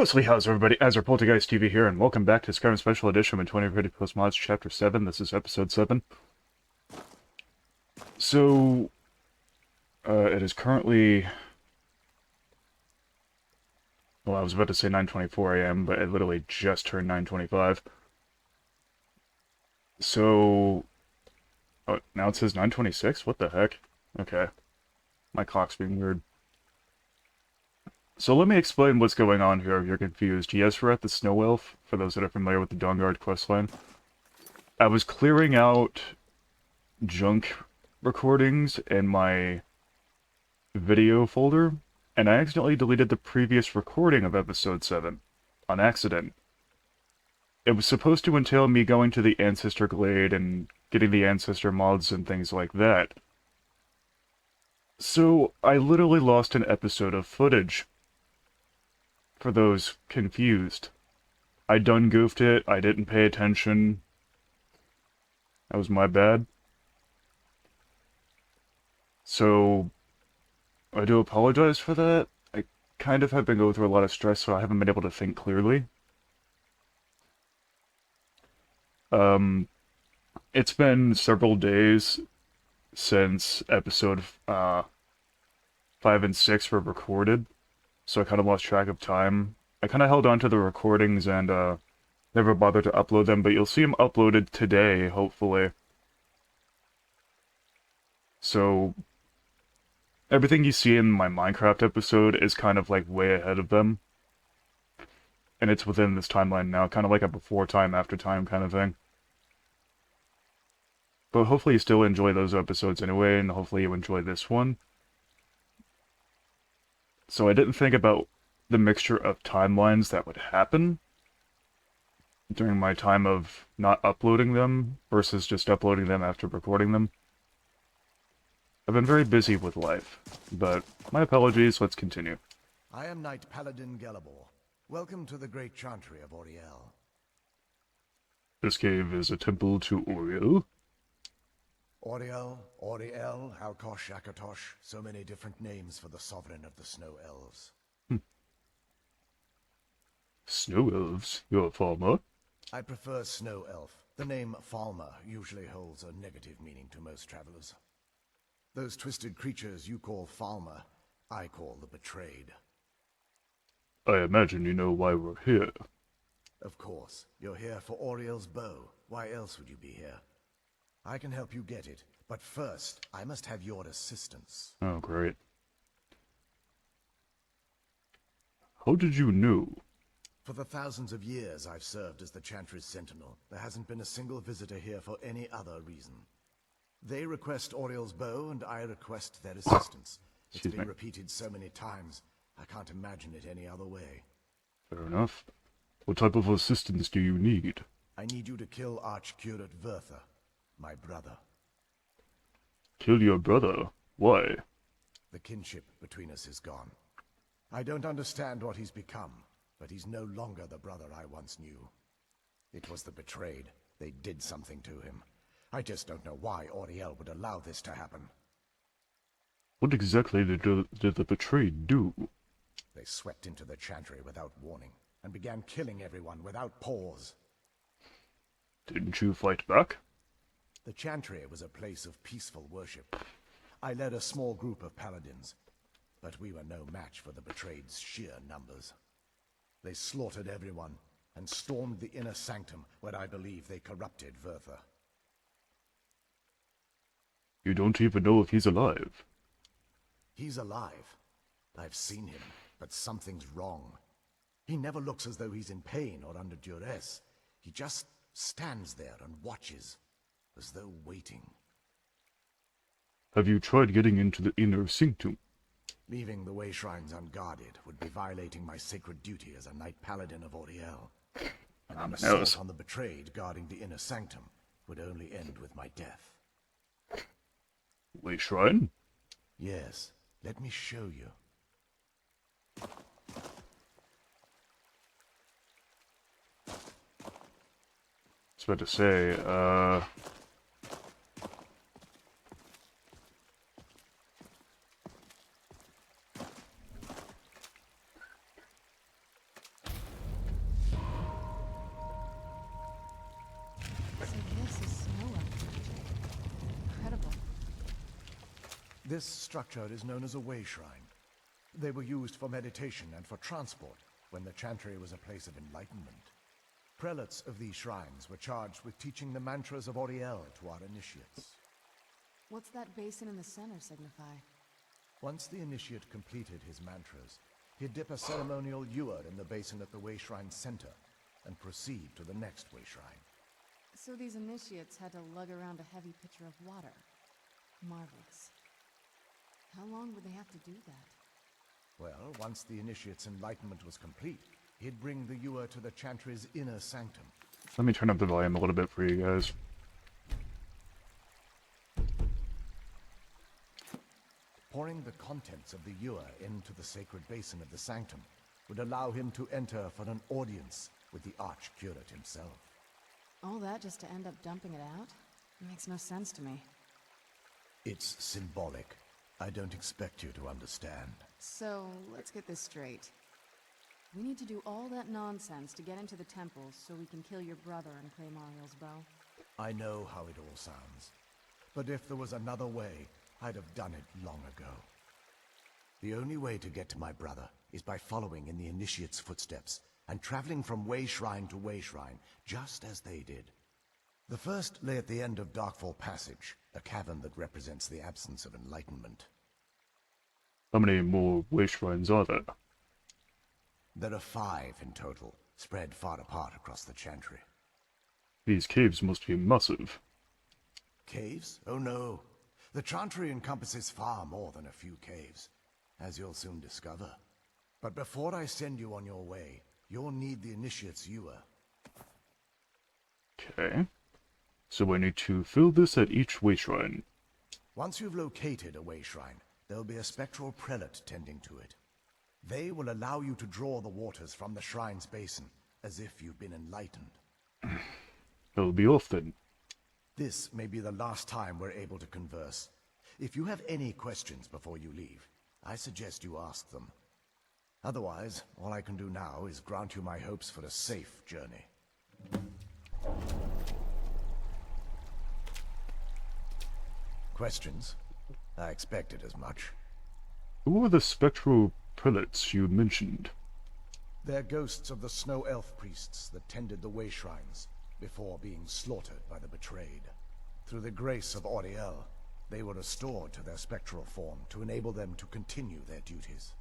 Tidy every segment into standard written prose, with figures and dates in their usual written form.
Ghostly how's everybody? AzurePoltergeistTV here, and welcome back to Skyrim Special Edition with 20 Plus Mods Chapter 7. This is Episode 7. So, it is currently... Well, I was about to say 9:24 a.m., but it literally just turned 9:25. So... Oh, now it says 9:26? What the heck? Okay. My clock's being weird. So let me explain what's going on here if you're confused. Yes, we're at the Snow Elf, for those that are familiar with the Dawnguard questline. I was clearing out junk recordings in my video folder, and I accidentally deleted the previous recording of Episode 7, on accident. It was supposed to entail me going to the Ancestor Glade and getting the Ancestor mods and things like that. So, I literally lost an episode of footage. For those confused. I done goofed it, I didn't pay attention. That was my bad. So, I do apologize for that. I kind of have been going through a lot of stress, so I haven't been able to think clearly. It's been several days since episode 5 and 6 were recorded. So I kind of lost track of time. I kind of held on to the recordings and never bothered to upload them, but you'll see them uploaded today, hopefully. So, everything you see in my Minecraft episode is kind of like way ahead of them. And it's within this timeline now, kind of like a before time, after time kind of thing. But hopefully you still enjoy those episodes anyway, and hopefully you enjoy this one. So I didn't think about the mixture of timelines that would happen during my time of not uploading them versus just uploading them after recording them. I've been very busy with life, but my apologies, let's continue. I am Knight Paladin Gelabor. Welcome to the Great Chantry of Auriel. This cave is a temple to Auriel. Auriel, Halkosh, Akatosh, so many different names for the sovereign of the Snow Elves. Snow Elves? You're a Falmer? I prefer Snow Elf. The name Falmer usually holds a negative meaning to most travelers. Those twisted creatures you call Falmer, I call the Betrayed. I imagine you know why we're here. Of course, you're here for Auriel's bow. Why else would you be here? I can help you get it, but first, I must have your assistance. Oh, great. How did you know? For the thousands of years I've served as the Chantry's sentinel, there hasn't been a single visitor here for any other reason. They request Auriel's bow, and I request their assistance. It's been repeated so many times, I can't imagine it any other way. Fair enough. What type of assistance do you need? I need you to kill Archcurate Vertha, my brother. Kill your brother? Why? The kinship between us is gone. I don't understand what he's become, but he's no longer the brother I once knew. It was the Betrayed. They did something to him. I just don't know why Auriel would allow this to happen. What exactly did the Betrayed do? They swept into the Chantry without warning, and began killing everyone without pause. Didn't you fight back? The Chantry was a place of peaceful worship. I led a small group of paladins, but we were no match for the Betrayed's sheer numbers. They slaughtered everyone, and stormed the inner sanctum, where I believe they corrupted Vertha. You don't even know if he's alive. He's alive. I've seen him, but something's wrong. He never looks as though he's in pain or under duress. He just stands there and watches, as though waiting. Have you tried getting into the inner sanctum? Leaving the way shrines unguarded would be violating my sacred duty as a Knight Paladin of Auriel. And an assault on the Betrayed guarding the inner sanctum would only end with my death. Way shrine? Yes, let me show you. I was about to say, This structure is known as a way shrine. They were used for meditation and for transport when the chantry was a place of enlightenment. Prelates of these shrines were charged with teaching the mantras of Oriel to our initiates. What's that basin in the center signify? Once the initiate completed his mantras, he'd dip a ceremonial ewer in the basin at the way shrine's center and proceed to the next way shrine. So these initiates had to lug around a heavy pitcher of water. Marvelous. How long would they have to do that? Well, once the initiate's enlightenment was complete, he'd bring the ewer to the chantry's inner sanctum. Let me turn up the volume a little bit for you guys. Pouring the contents of the ewer into the sacred basin of the sanctum would allow him to enter for an audience with the arch-curate himself. All that just to end up dumping it out? Makes no sense to me. It's symbolic. I don't expect you to understand. So, let's get this straight. We need to do all that nonsense to get into the temples so we can kill your brother and claim Ariel's bow. I know how it all sounds. But if there was another way, I'd have done it long ago. The only way to get to my brother is by following in the initiate's footsteps and traveling from way shrine to way shrine, just as they did. The first lay at the end of Darkfall Passage, a cavern that represents the absence of enlightenment. How many more way shrines are there? There are 5 in total, spread far apart across the chantry. These caves must be massive. Caves? Oh no. The chantry encompasses far more than a few caves, as you'll soon discover. But before I send you on your way, you'll need the initiate's ewer. Okay. So I need to fill this at each way shrine. Once you've located a way shrine, there'll be a spectral prelate tending to it. They will allow you to draw the waters from the shrine's basin, as if you've been enlightened. I'll be off then. This may be the last time we're able to converse. If you have any questions before you leave, I suggest you ask them. Otherwise, all I can do now is grant you my hopes for a safe journey. Questions? I expected as much. Who are the spectral prelates you mentioned? They're ghosts of the snow elf priests that tended the way shrines before being slaughtered by the betrayed. Through the grace of Oriel, they were restored to their spectral form to enable them to continue their duties.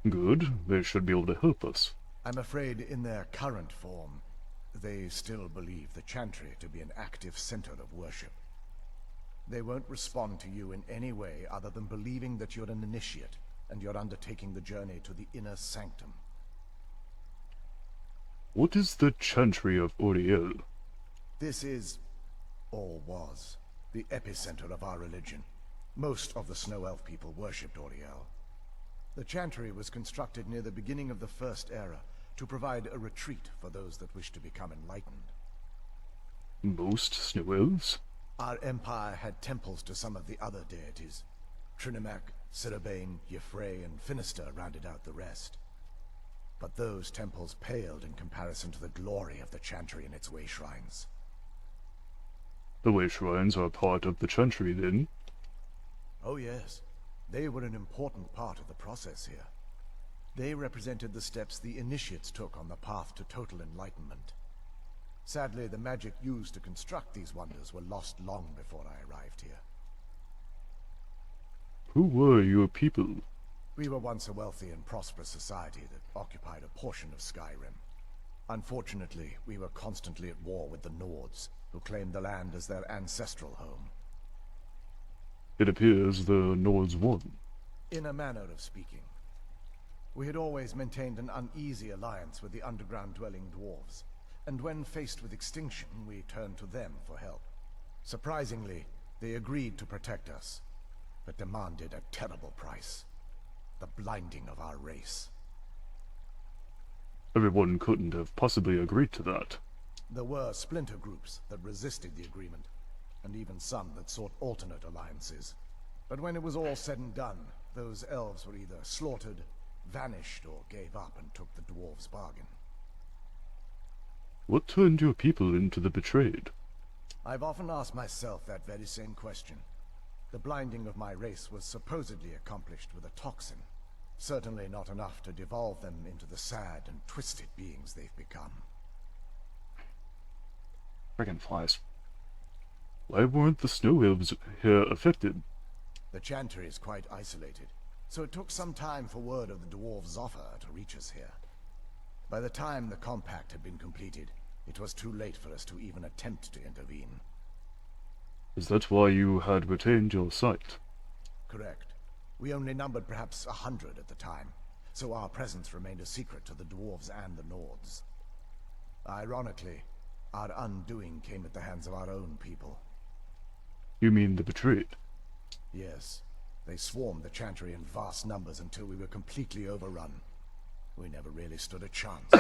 Good. They should be able to help us. I'm afraid in their current form, they still believe the chantry to be an active center of worship. They won't respond to you in any way other than believing that you're an initiate and you're undertaking the journey to the inner sanctum. What is the chantry of Oriel? This is, or was, the epicenter of our religion. Most of the Snow Elf people worshipped Oriel. The chantry was constructed near the beginning of the First Era to provide a retreat for those that wish to become enlightened. Most snow elves? Our empire had temples to some of the other deities. Trinimac, Ciribane, Yffrey, and Finister rounded out the rest. But those temples paled in comparison to the glory of the chantry and its way shrines. The way shrines are part of the chantry then? Oh yes, they were an important part of the process here. They represented the steps the initiates took on the path to total enlightenment. Sadly, the magic used to construct these wonders were lost long before I arrived here. Who were your people? We were once a wealthy and prosperous society that occupied a portion of Skyrim. Unfortunately, we were constantly at war with the Nords, who claimed the land as their ancestral home. It appears the Nords won. In a manner of speaking. We had always maintained an uneasy alliance with the underground-dwelling dwarves, and when faced with extinction, we turned to them for help. Surprisingly, they agreed to protect us, but demanded a terrible price. The blinding of our race. Everyone couldn't have possibly agreed to that. There were splinter groups that resisted the agreement, and even some that sought alternate alliances. But when it was all said and done, those elves were either slaughtered, vanished, or gave up and took the dwarves' bargain. What turned your people into the betrayed? I've often asked myself that very same question. The blinding of my race was supposedly accomplished with a toxin. Certainly not enough to devolve them into the sad and twisted beings they've become. Friggin' flies. Why weren't the snow elves here affected? The Chantry is quite isolated, so it took some time for word of the dwarves' offer to reach us here. By the time the compact had been completed, it was too late for us to even attempt to intervene. Is that why you had retained your sight? Correct. We only numbered perhaps 100 at the time, so our presence remained a secret to the dwarves and the Nords. Ironically, our undoing came at the hands of our own people. You mean the betrayed? Yes. They swarmed the Chantry in vast numbers until we were completely overrun. We never really stood a chance.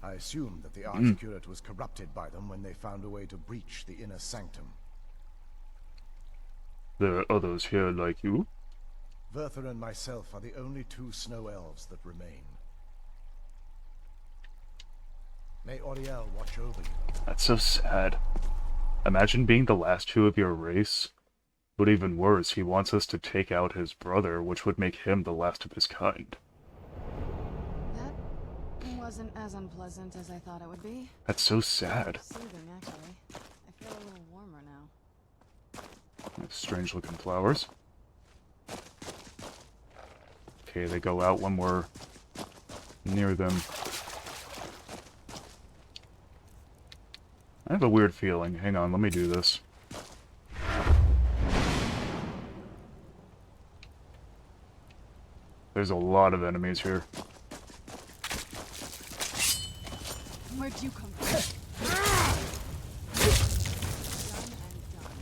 I assumed that the Archcurate was corrupted by them when they found a way to breach the inner sanctum. There are others here like you? Werther and myself are the only two snow elves that remain. May Auriel watch over you. That's so sad. Imagine being the last two of your race. But even worse, he wants us to take out his brother, which would make him the last of his kind. That wasn't as unpleasant as I thought it would be. That's so sad. Soothing, actually. I feel a little warmer now. Strange looking flowers. Okay, they go out when we're near them. I have a weird feeling. Hang on, let me do this. There's a lot of enemies here. Where'd you come from? Done and done.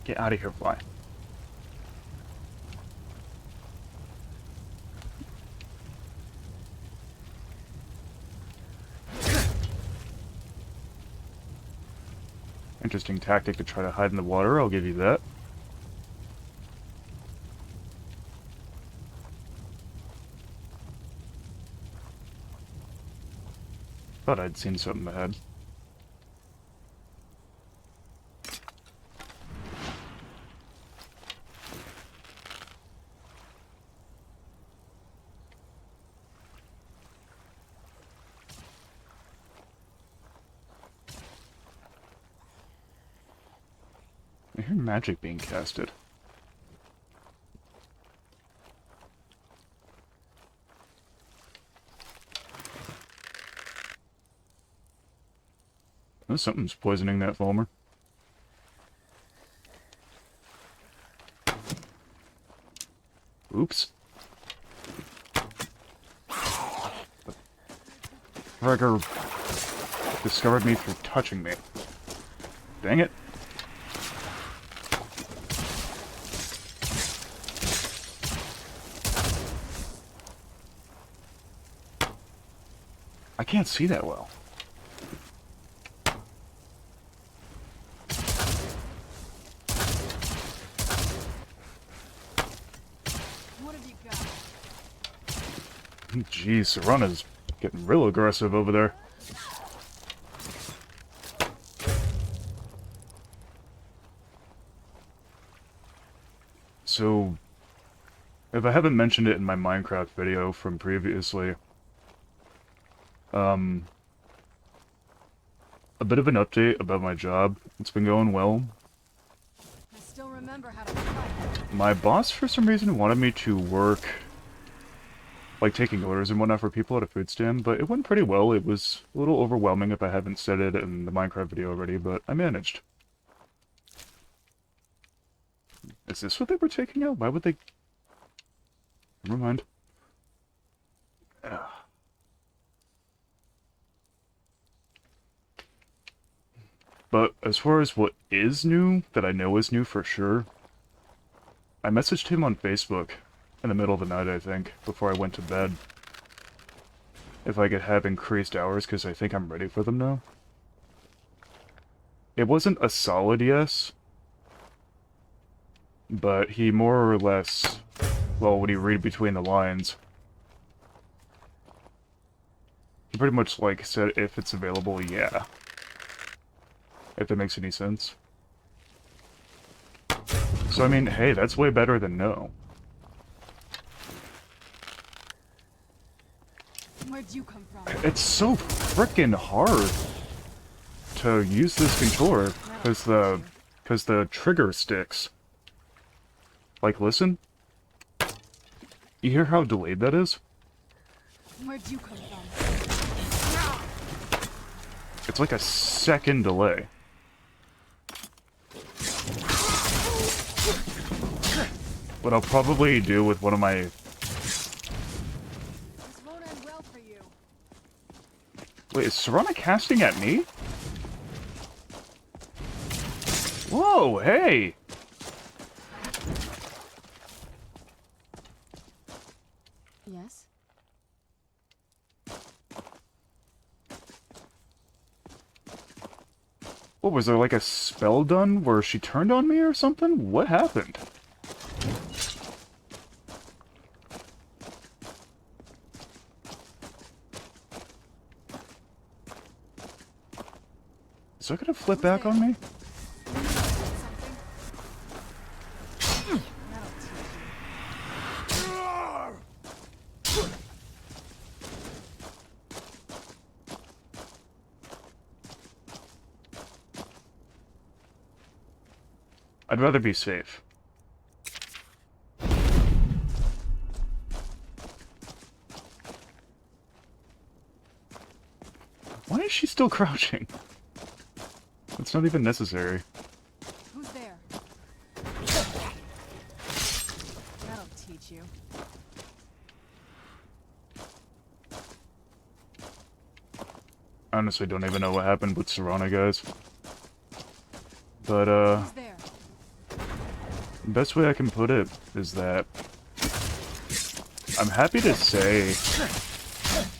Get out of here, fly. Interesting tactic to try to hide in the water, I'll give you that. Thought I'd seen something ahead. I hear magic being casted. Oh, something's poisoning that Falmer. Oops. Frigger discovered me through touching me. Dang it. I can't see that well. What have you got? Jeez, Serana's getting real aggressive over there. So, if I haven't mentioned it in my Minecraft video from previously, a bit of an update about my job. It's been going well. I still remember how to fight. My boss, for some reason, wanted me to work, like, taking orders and whatnot for people at a food stand, but it went pretty well. It was a little overwhelming if I haven't said it in the Minecraft video already, but I managed. Is this what they were taking out? Why would they... Never mind. Ugh. But as far as what is new, that I know is new for sure, I messaged him on Facebook in the middle of the night, I think, before I went to bed, if I could have increased hours, because I think I'm ready for them now. It wasn't a solid yes, but he more or less, well, when you read between the lines, pretty much like said if it's available, yeah. If that makes any sense. So I mean, hey, that's way better than no. Where'd you come from? It's so frickin' hard to use this controller because the trigger sticks. Like, listen. You hear how delayed that is? Where'd you come from? It's like a second delay. What I'll probably do with one of my... This won't end well for you. Wait, is Serana casting at me? Whoa, hey! Yes? What, was there like a spell done where she turned on me or something? What happened? Is that gonna flip back on me? I'd rather be safe. Why is she still crouching? It's not even necessary. Who's there? That'll teach you. I honestly don't even know what happened with Serana, guys. But, Who's there? the best way I can put it is that I'm happy to say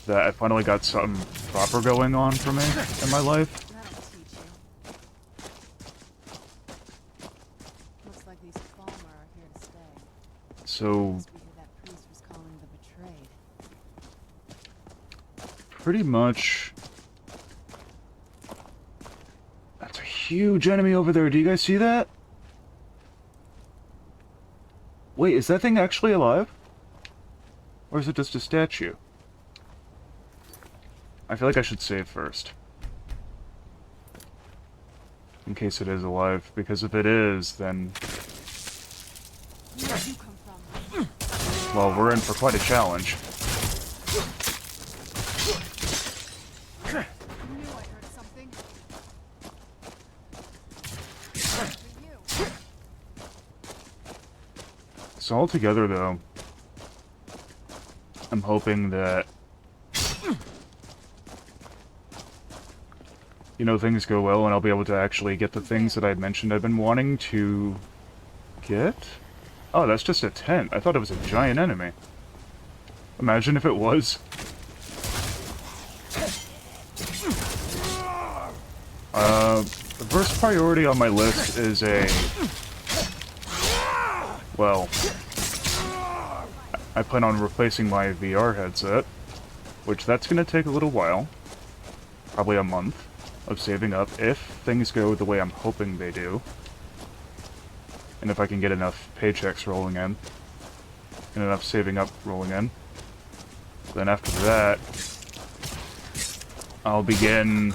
that I finally got something proper going on for me in my life. That'll teach you. Looks like these Falmer are here to stay. So, Guess we hear that priest was calling the betrayed. pretty much... That's a huge enemy over there. Do you guys see that? Wait, is that thing actually alive? Or is it just a statue? I feel like I should save first. In case it is alive, because if it is, then... Where'd you come from? Well, we're in for quite a challenge. I knew I heard something. For you. So altogether, though, I'm hoping that, you know, things go well and I'll be able to actually get the things that I mentioned I've been wanting to get? Oh, that's just a tent. I thought it was a giant enemy. Imagine if it was. The first priority on my list is a... Well... I plan on replacing my VR headset, which that's going to take a little while. Probably a month of saving up, if things go the way I'm hoping they do. And if I can get enough paychecks rolling in. And enough saving up rolling in. Then after that, I'll begin...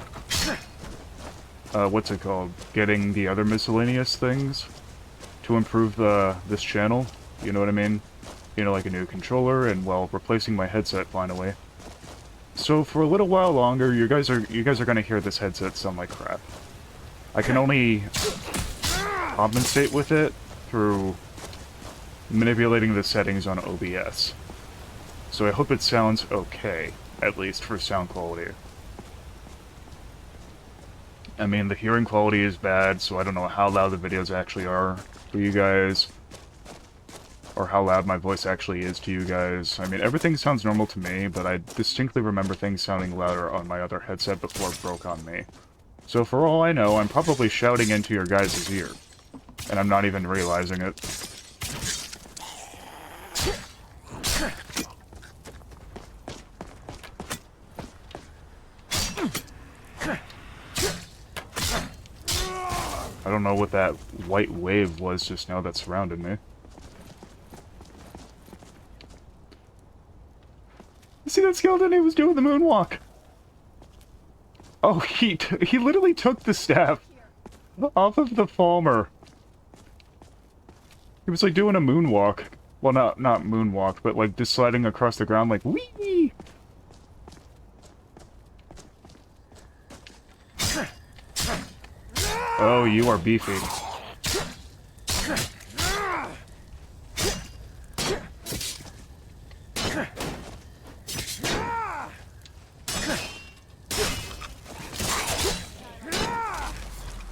what's it called? Getting the other miscellaneous things to improve this channel. You know what I mean? You know, like a new controller and, well, replacing my headset finally. So for a little while longer, you guys are gonna hear this headset sound like crap. I can only compensate with it through manipulating the settings on OBS. So I hope it sounds okay, at least for sound quality. I mean, the hearing quality is bad, so I don't know how loud the videos actually are for you guys. Or how loud my voice actually is to you guys. I mean, everything sounds normal to me, but I distinctly remember things sounding louder on my other headset before it broke on me. So for all I know, I'm probably shouting into your guys' ear. And I'm not even realizing it. don't know what that white wave was just now that surrounded me. You see that skeleton? He was doing the moonwalk. Oh, he literally took the staff off of the Falmer. He was like doing a moonwalk. Well, not moonwalk, but like just sliding across the ground like wee. Oh, you are beefy.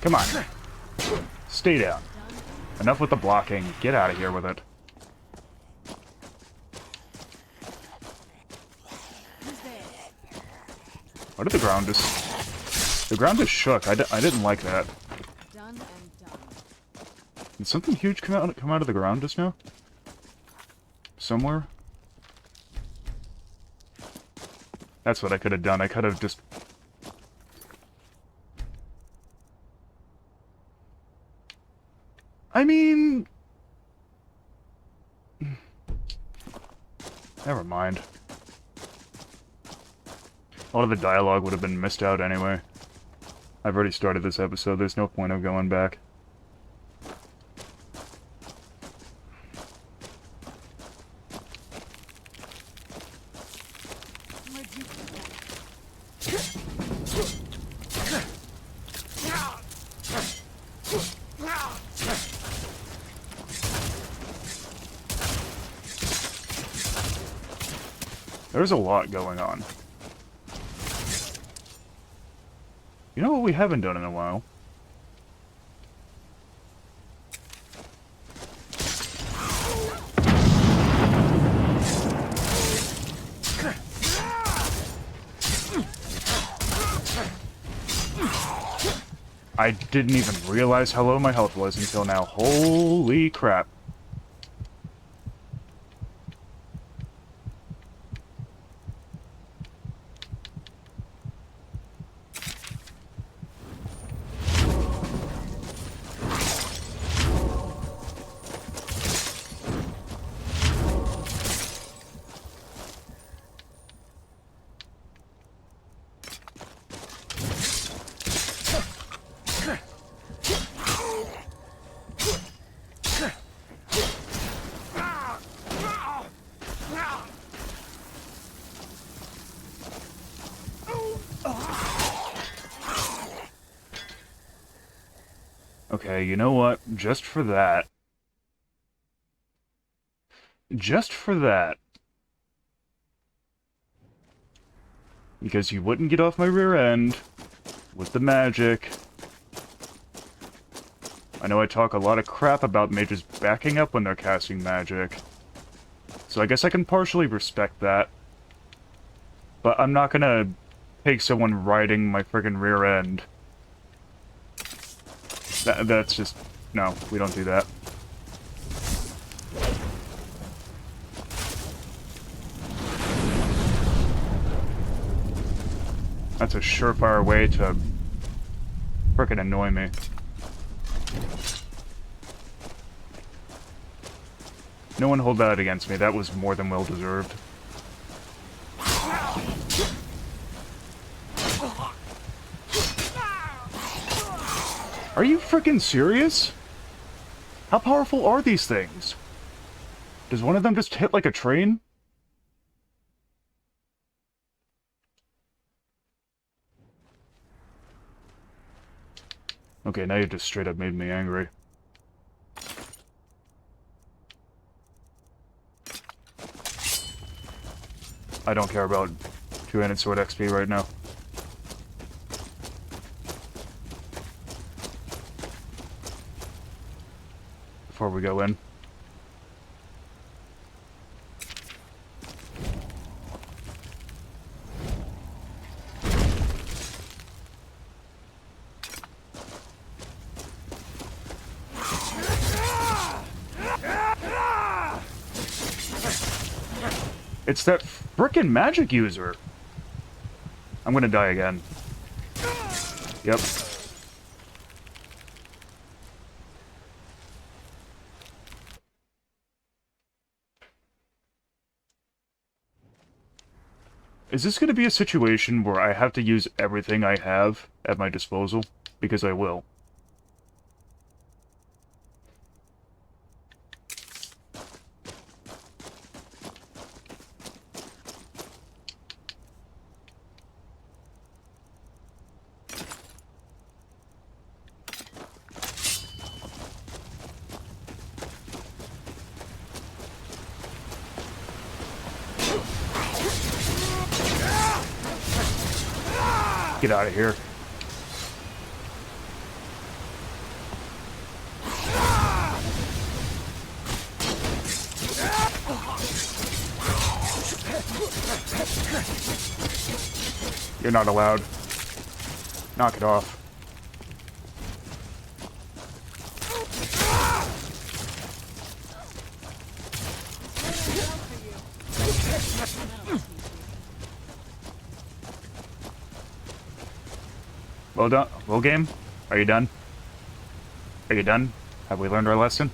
Come on. Stay down. Enough with the blocking. Get out of here with it. Why did the ground just... The ground just shook. I didn't like that. Done and done. Did something huge come out of the ground just now? Somewhere? That's what I could have done. I could have just... I mean... Never mind. A lot of the dialogue would have been missed out anyway. I've already started this episode, there's no point of going back. There's a lot going on. You know what we haven't done in a while? I didn't even realize how low my health was until now. Holy crap. Okay, you know what? Just for that. Just for that. Because you wouldn't get off my rear end with the magic. I know I talk a lot of crap about mages backing up when they're casting magic. So I guess I can partially respect that. But I'm not gonna take someone riding my friggin' rear end. That's just... No, we don't do that. That's a surefire way to frickin' annoy me. No one hold that against me. That was more than well deserved. Are you frickin' serious? How powerful are these things? Does one of them just hit like a train? Okay, now you just straight up made me angry. I don't care about two-handed sword XP right now. Before we go in. It's that frickin' magic user. I'm gonna die again. Yep. Is this going to be a situation where I have to use everything I have at my disposal? Because I will. Get out of here. You're not allowed. Knock it off. Well done. Well, game? Are you done? Are you done? Have we learned our lesson?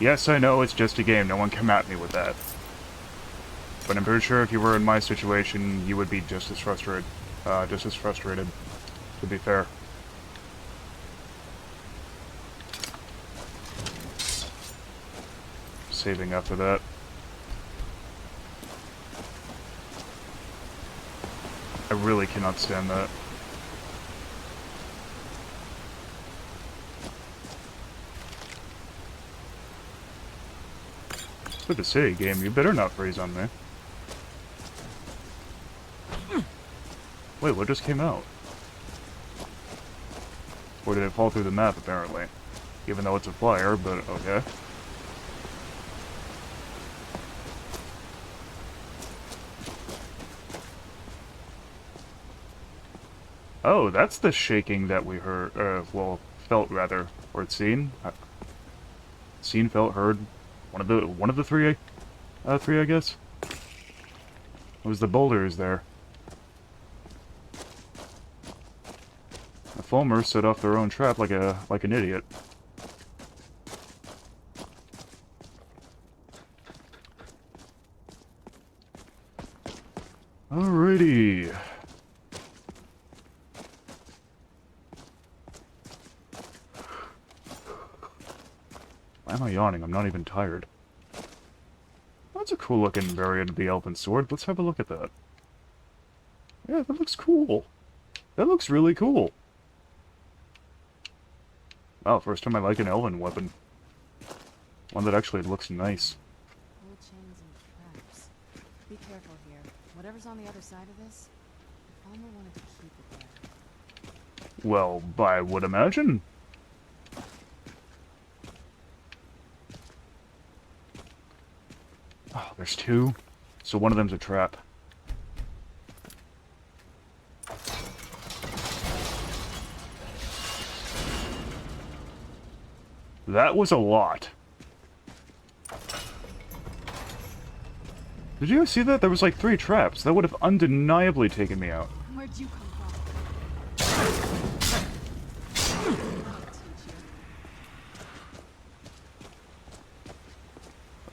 Yes, I know it's just a game. No one come at me with that. But I'm pretty sure if you were in my situation, you would be just as frustrated. To be fair. Saving after that. I really cannot stand that. Good to say, game. You better not freeze on me. Wait, what just came out? Or did it fall through the map, apparently? Even though it's a flyer, but okay. Oh, that's the shaking that we heard, well, felt rather, or seen. Seen, felt, heard. One of the three, I guess. It was the boulders there. The Falmer set off their own trap like an idiot. Alrighty. Why am I yawning? I'm not even tired. That's a cool looking variant of the Elven Sword. Let's have a look at that. Yeah, that looks cool. That looks really cool. Wow, first time I like an Elven weapon. One that actually looks nice. Old chains and traps. Be careful here. Whatever's on the other side of this, Falmer wanted to keep it there. Well, I would imagine. Oh, there's two. So one of them's a trap. That was a lot. Did you guys see that? There was like 3 traps. That would have undeniably taken me out. Where'd you come from?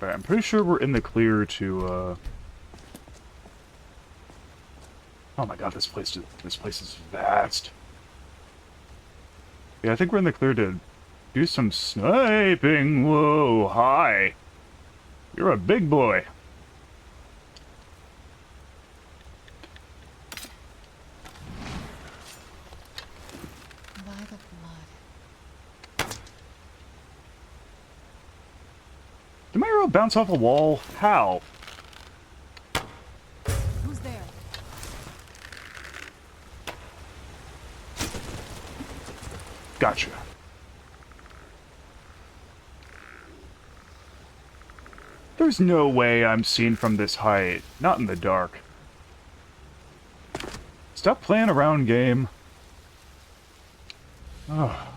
Alright, I'm pretty sure we're in the clear to, Oh my god, this place is vast. Yeah, I think we're in the clear to do some sniping. Whoa, hi. You're a big boy. By the blood. Did my arrow bounce off a wall? How? Who's there? Gotcha. There's no way I'm seen from this height. Not in the dark. Stop playing around, game. Oh.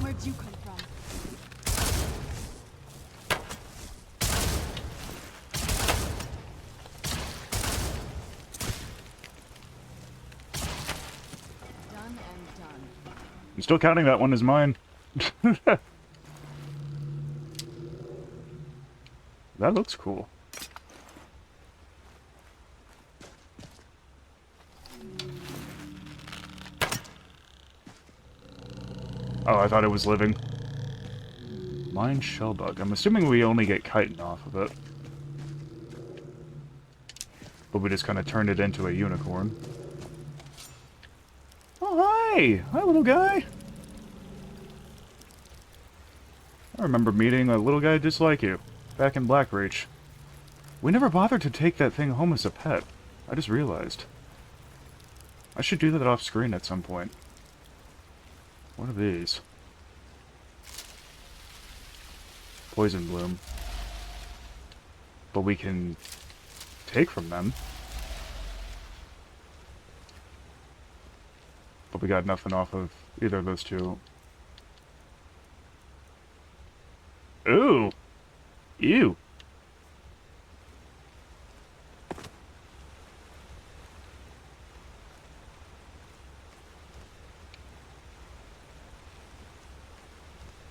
Where'd you come from? still counting that one as mine. That looks cool. Oh, I thought it was living. Mine shellbug. I'm assuming we only get chitin off of it. But we just kind of turned it into a unicorn. Oh, hi! Hi, little guy! I remember meeting a little guy just like you, back in Blackreach. We never bothered to take that thing home as a pet. I just realized. I should do that off screen at some point. What are these? Poison bloom. But we can take from them. But we got nothing off of either of those two. Ooh! Ew!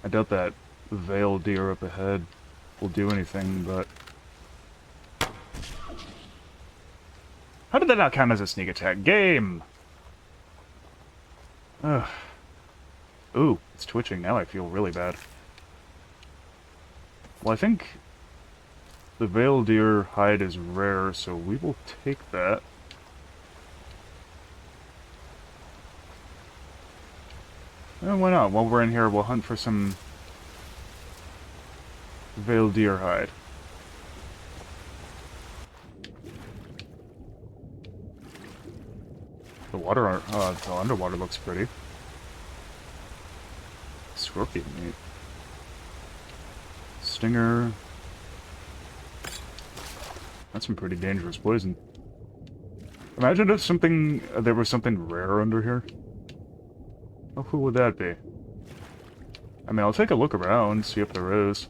I doubt that veiled deer up ahead will do anything, but... How did that not count as a sneak attack? Game! Ugh. Ooh, it's twitching. Now I feel really bad. Well, I think the veiled deer hide is rare, so we will take that. And why not? While we're in here, we'll hunt for some veiled deer hide. The water, the underwater looks pretty. Scorpion meat. Stinger. That's some pretty dangerous poison. Imagine if there was something rare under here. How cool would that be? I mean, I'll take a look around, see if there is.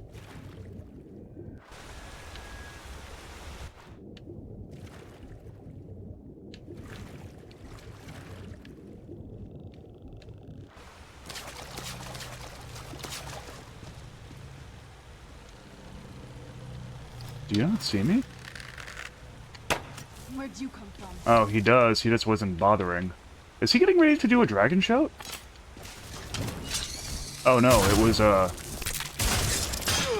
Do you not see me? Where'd you come from? Oh, he does. He just wasn't bothering. Is he getting ready to do a dragon shout? Oh no, it was,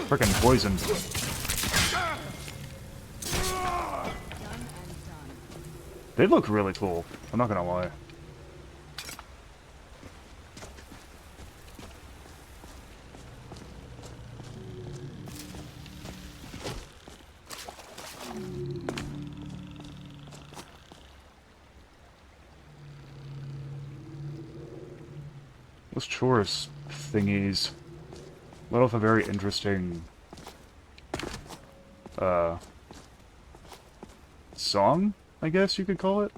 frickin' poison. Done and done. They look really cool. I'm not gonna lie. Those chorus thingies let off a very interesting song, I guess you could call it.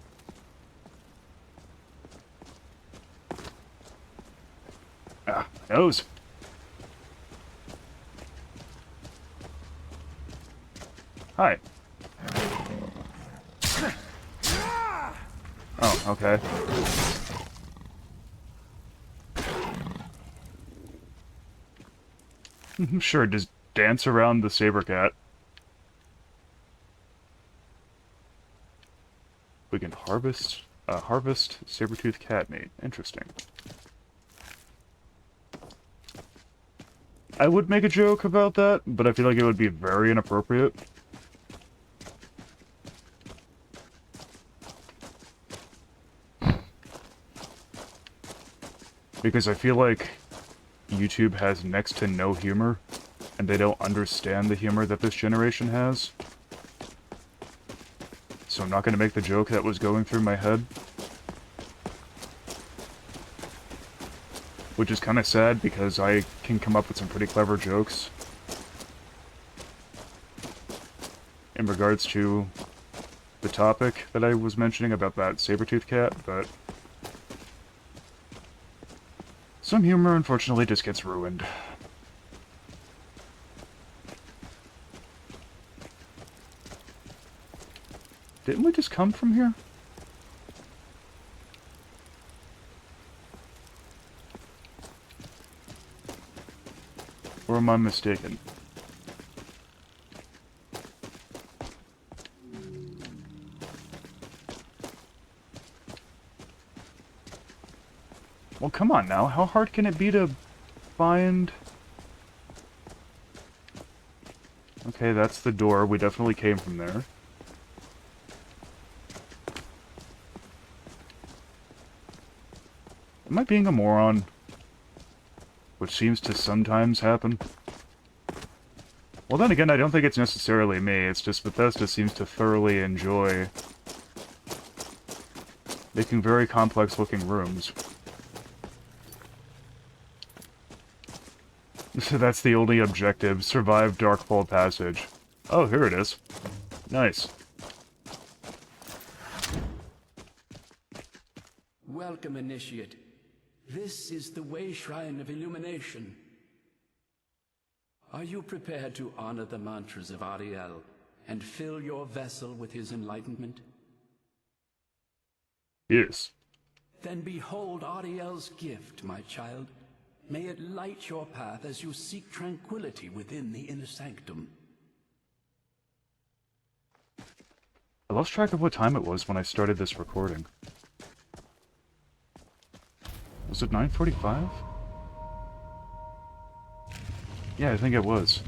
Ah, my nose. Hi. Oh, okay. Sure, just dance around the saber cat. We can harvest saber-toothed cat meat. Interesting. I would make a joke about that, but I feel like it would be very inappropriate. Because I feel like YouTube has next to no humor, and they don't understand the humor that this generation has. So I'm not going to make the joke that was going through my head. Which is kind of sad, because I can come up with some pretty clever jokes in regards to the topic that I was mentioning about that saber-toothed cat, but some humor, unfortunately, just gets ruined. Didn't we just come from here? am I mistaken? Well, come on now. How hard can it be to find... Okay, that's the door. We definitely came from there. Am I being a moron? Which seems to sometimes happen. Well, then again, I don't think it's necessarily me. It's just Bethesda seems to thoroughly enjoy making very complex-looking rooms. So that's the only objective. Survive Darkfall Passage. Oh, here it is. Nice. Welcome, Initiate. This is the Way Shrine of Illumination. Are you prepared to honor the mantras of Ariel and fill your vessel with his enlightenment? Yes. Then behold Ariel's gift, my child. May it light your path as you seek tranquility within the inner sanctum. I lost track of what time it was when I started this recording. Was it 9:45? Yeah, I think it was.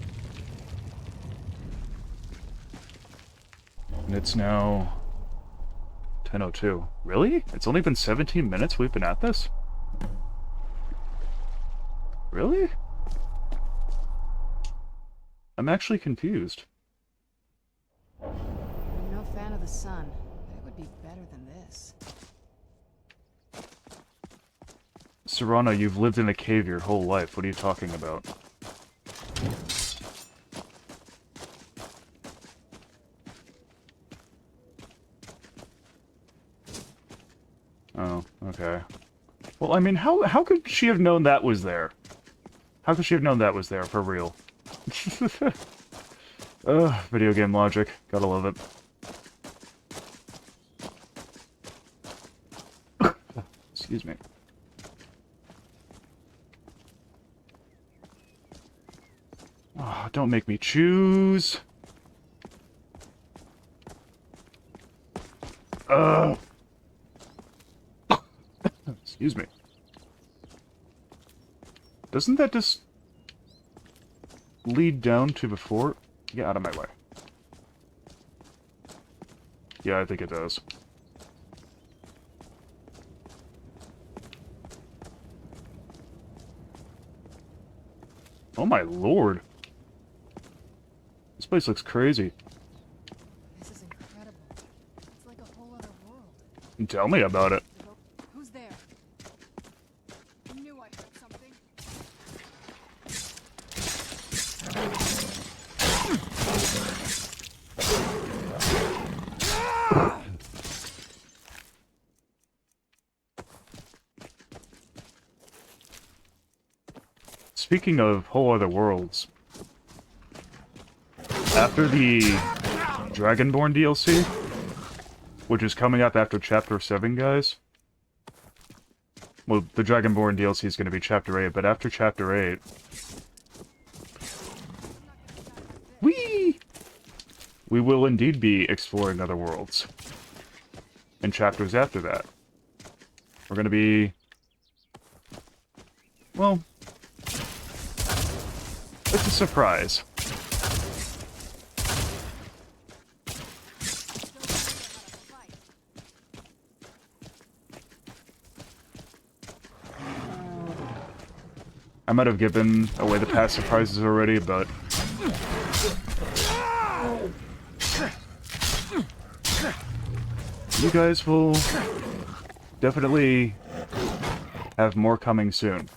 And it's now 10:02. Really? It's only been 17 minutes we've been at this? Really? I'm actually confused. I'm no fan of the sun, but it would be better than this. Serrano, you've lived in a cave your whole life. What are you talking about? Oh, okay. Well, I mean, how could she have known that was there? How could she have known that was there, for real? Video game logic. Gotta love it. Excuse me. Oh, don't make me choose. Excuse me. Doesn't that just lead down to before? Get out of my way. Yeah, I think it does. Oh my lord. This place looks crazy. This is incredible. It's like a whole other world. Tell me about it. Who's there? I knew I heard something. Speaking of whole other worlds, after the Dragonborn DLC, which is coming up after Chapter 7, guys. Well, the Dragonborn DLC is going to be Chapter 8, but after Chapter 8... we will indeed be exploring other worlds. And chapters after that. We're going to be... well... it's a surprise. I might have given away the past surprises already, but... you guys will definitely have more coming soon.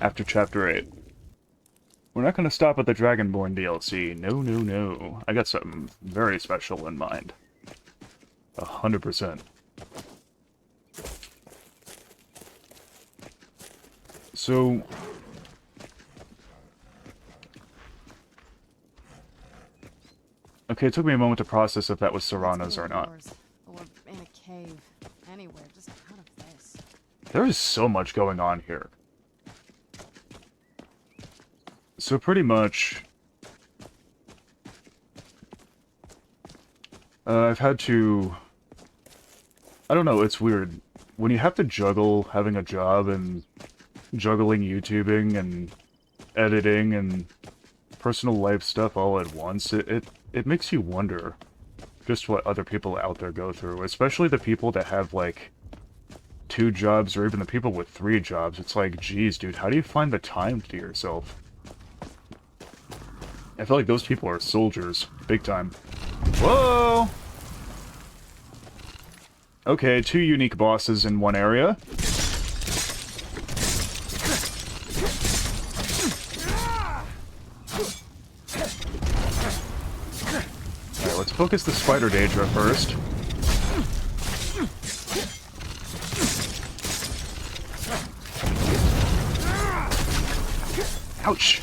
After Chapter 8. We're not going to stop at the Dragonborn DLC. No, no, no. I got something very special in mind. 100%. So... okay, it took me a moment to process if that was Serrano's or not. Or in a cave. Anywhere, just out of this. There is so much going on here. So pretty much, I've had to, I don't know, it's weird. When you have to juggle having a job and juggling YouTubing and editing and personal life stuff all at once, it makes you wonder just what other people out there go through, especially the people that have, like, 2 jobs or even the people with 3 jobs. It's like, geez, dude, how do you find the time to yourself? I feel like those people are soldiers, big time. Whoa! Okay, 2 unique bosses in one area. Alright, let's focus the Spider Daedra first. Ouch!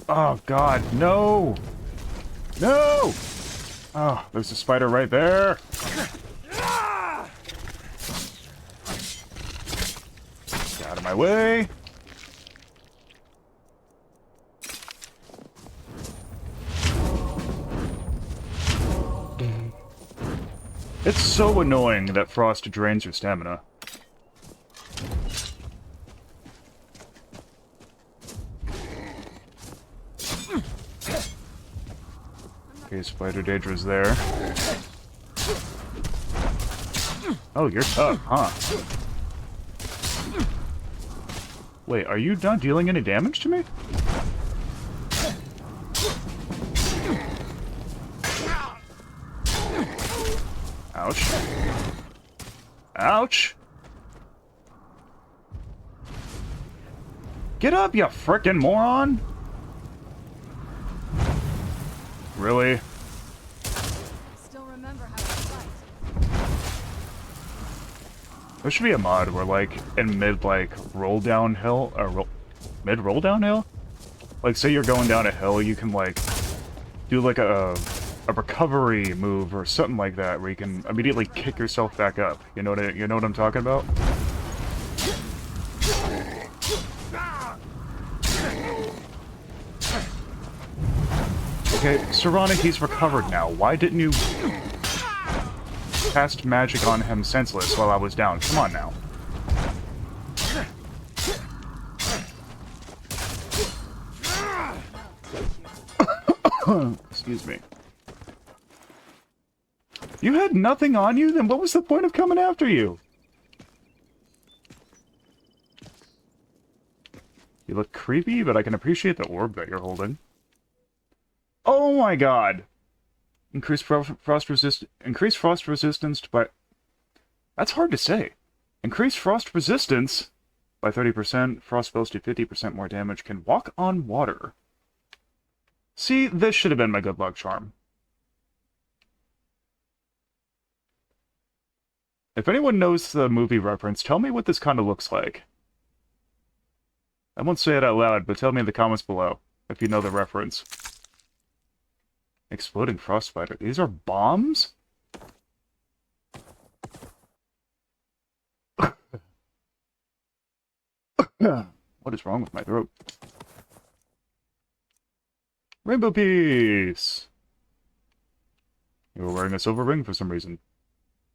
Oh god, no! No! Oh, there's a spider right there! Get out of my way! It's so annoying that frost drains your stamina. Okay, Spider Daedra's there. Oh, you're tough, huh? Wait, are you not dealing any damage to me? Ouch. Ouch! Get up, you frickin' moron! Really? Still remember how to fight. There should be a mod where, like, in mid, like, roll downhill, or mid roll downhill? Like, say you're going down a hill, you can, like, do, like, a recovery move or something like that, where you can immediately kick yourself back up. You know what I'm talking about? Okay, Serana, he's recovered now. Why didn't you cast magic on him senseless while I was down? Come on now. Excuse me. You had nothing on you? Then what was the point of coming after you? You look creepy, but I can appreciate the orb that you're holding. Oh my god! Increase frost resistance by... That's hard to say. Increase frost resistance by 30%. Frost spells do 50% more damage. Can walk on water. See, this should have been my good luck charm. If anyone knows the movie reference, tell me what this kind of looks like. I won't say it out loud, but tell me in the comments below if you know the reference. Exploding frost spider. These are bombs? What is wrong with my throat? Rainbow piece! You were wearing a silver ring for some reason.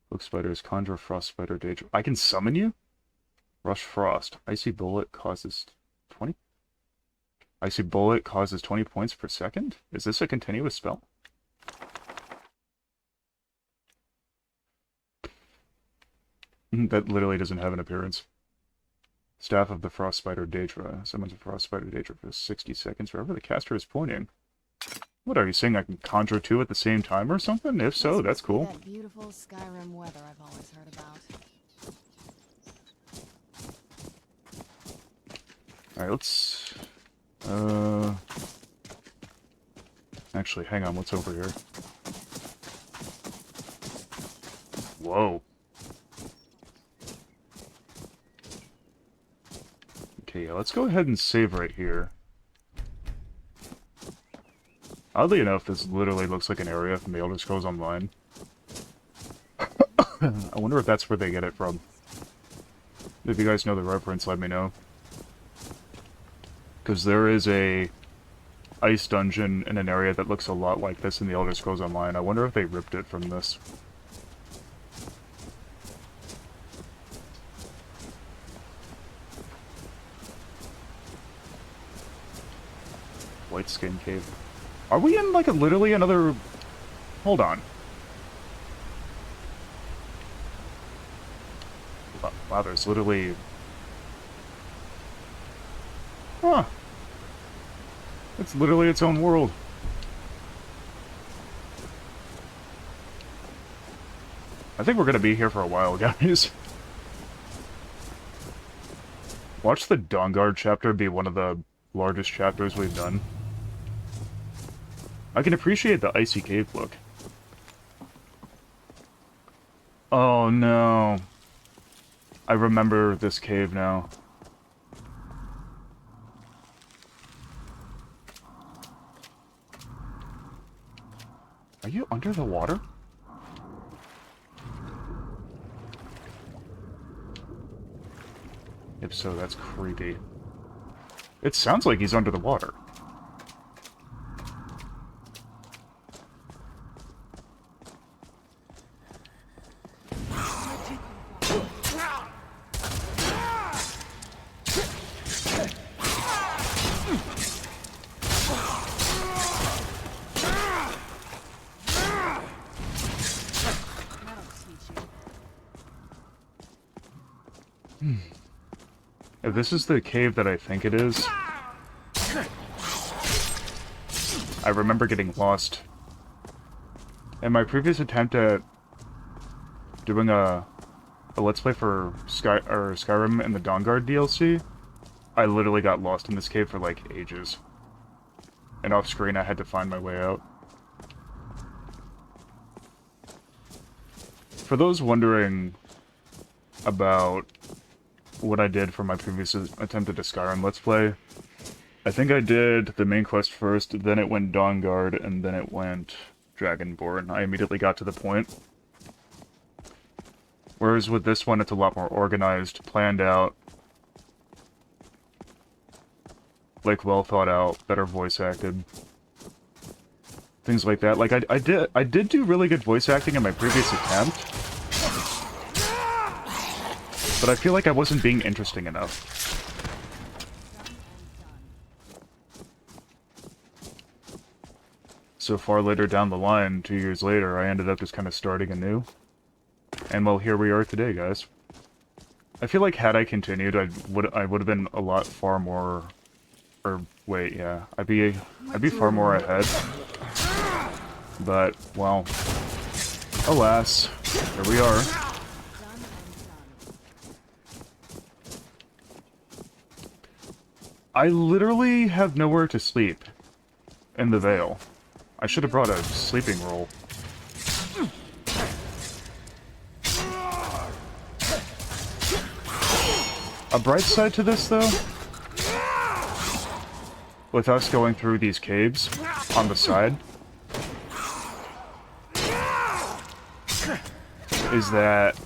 Cloak spiders, conjure frost spider danger. I can summon you? Rush frost. Icy bullet causes 20? Icy bullet causes 20 points per second? Is this a continuous spell? That literally doesn't have an appearance. Staff of the Frost Spider Daedra. Summons a Frost Spider Daedra for 60 seconds wherever the caster is pointing. What, are you saying I can conjure 2 at the same time or something? If so, that's cool. That beautiful Skyrim weather I've always heard about. Alright, let's... Actually, hang on, what's over here? Whoa. Okay, yeah, let's go ahead and save right here. Oddly enough, this literally looks like an area from the Elder Scrolls Online. I wonder if that's where they get it from. If you guys know the reference, let me know. Because there is a ice dungeon in an area that looks a lot like this in the Elder Scrolls Online. I wonder if they ripped it from this. White Skin Cave. Are we in, like, literally another... Hold on. Wow, there's literally... Huh. It's literally its own world. I think we're gonna be here for a while, guys. Watch the Dawnguard chapter be one of the largest chapters we've done. I can appreciate the icy cave look. Oh no. I remember this cave now. Are you under the water? If so, that's creepy. It sounds like he's under the water. If this is the cave that I think it is, I remember getting lost. In my previous attempt at doing a Let's Play for Skyrim and the Dawnguard DLC, I literally got lost in this cave for like ages. And off screen I had to find my way out. For those wondering about what I did for my previous attempt at a Skyrim Let's Play, I think I did the main quest first, then it went Dawnguard, and then it went Dragonborn. I immediately got to the point. Whereas with this one, it's a lot more organized, planned out, like well thought out, better voice acted. Things like that. Like I did do really good voice acting in my previous attempt, but I feel like I wasn't being interesting enough. So far later down the line, 2 years later, I ended up just kind of starting anew. And well, here we are today, guys. I feel like had I continued, I would have been a lot far more... Or, wait, yeah. I'd be far more ahead. But, well... Alas, here we are. I literally have nowhere to sleep in the Vale. I should have brought a sleeping roll. A bright side to this, though, with us going through these caves on the side, is that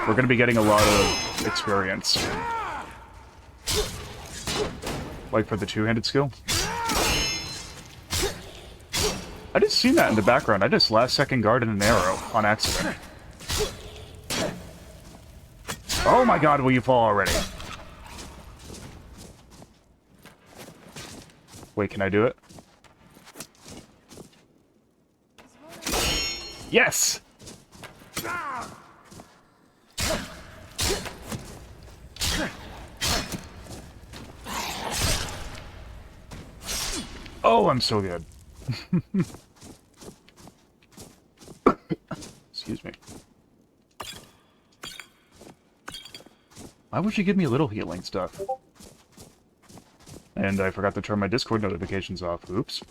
we're going to be getting a lot of experience. Like for the two-handed skill. I just seen that in the background. I just last-second guarded an arrow on accident. Oh my god, will you fall already? Wait, can I do it? Yes! Oh, I'm so good. Excuse me. Why would you give me a little healing stuff? And I forgot to turn my Discord notifications off. Oops.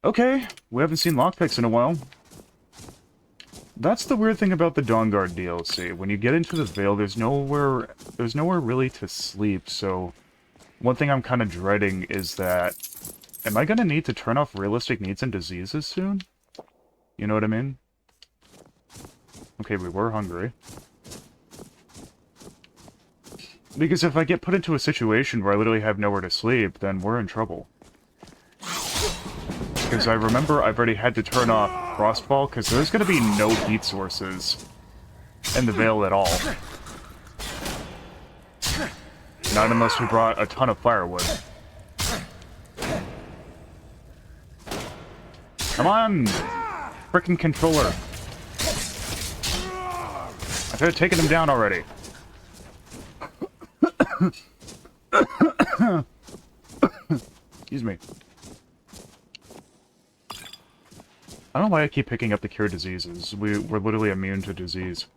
Okay, we haven't seen lockpicks in a while. That's the weird thing about the Dawnguard DLC. When you get into the Vale, there's nowhere really to sleep, so... One thing I'm kind of dreading is that... Am I gonna need to turn off realistic needs and diseases soon? You know what I mean? Okay, we were hungry. Because if I get put into a situation where I literally have nowhere to sleep, then we're in trouble. Because I remember I've already had to turn off Frostfall, because there's going to be no heat sources in the Vale at all. Not unless we brought a ton of firewood. Come on! Frickin' controller. I could have taken him down already. Excuse me. I don't know why I keep picking up the cure diseases. We're literally immune to disease.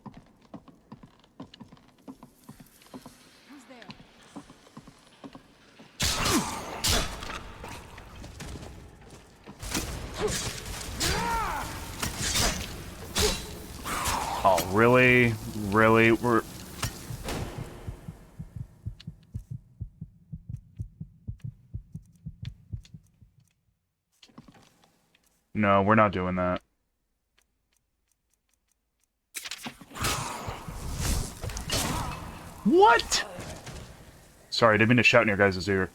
Who's there? Oh, really? Really? No, we're not doing that. What? Sorry, I didn't mean to shout in your guys' ear.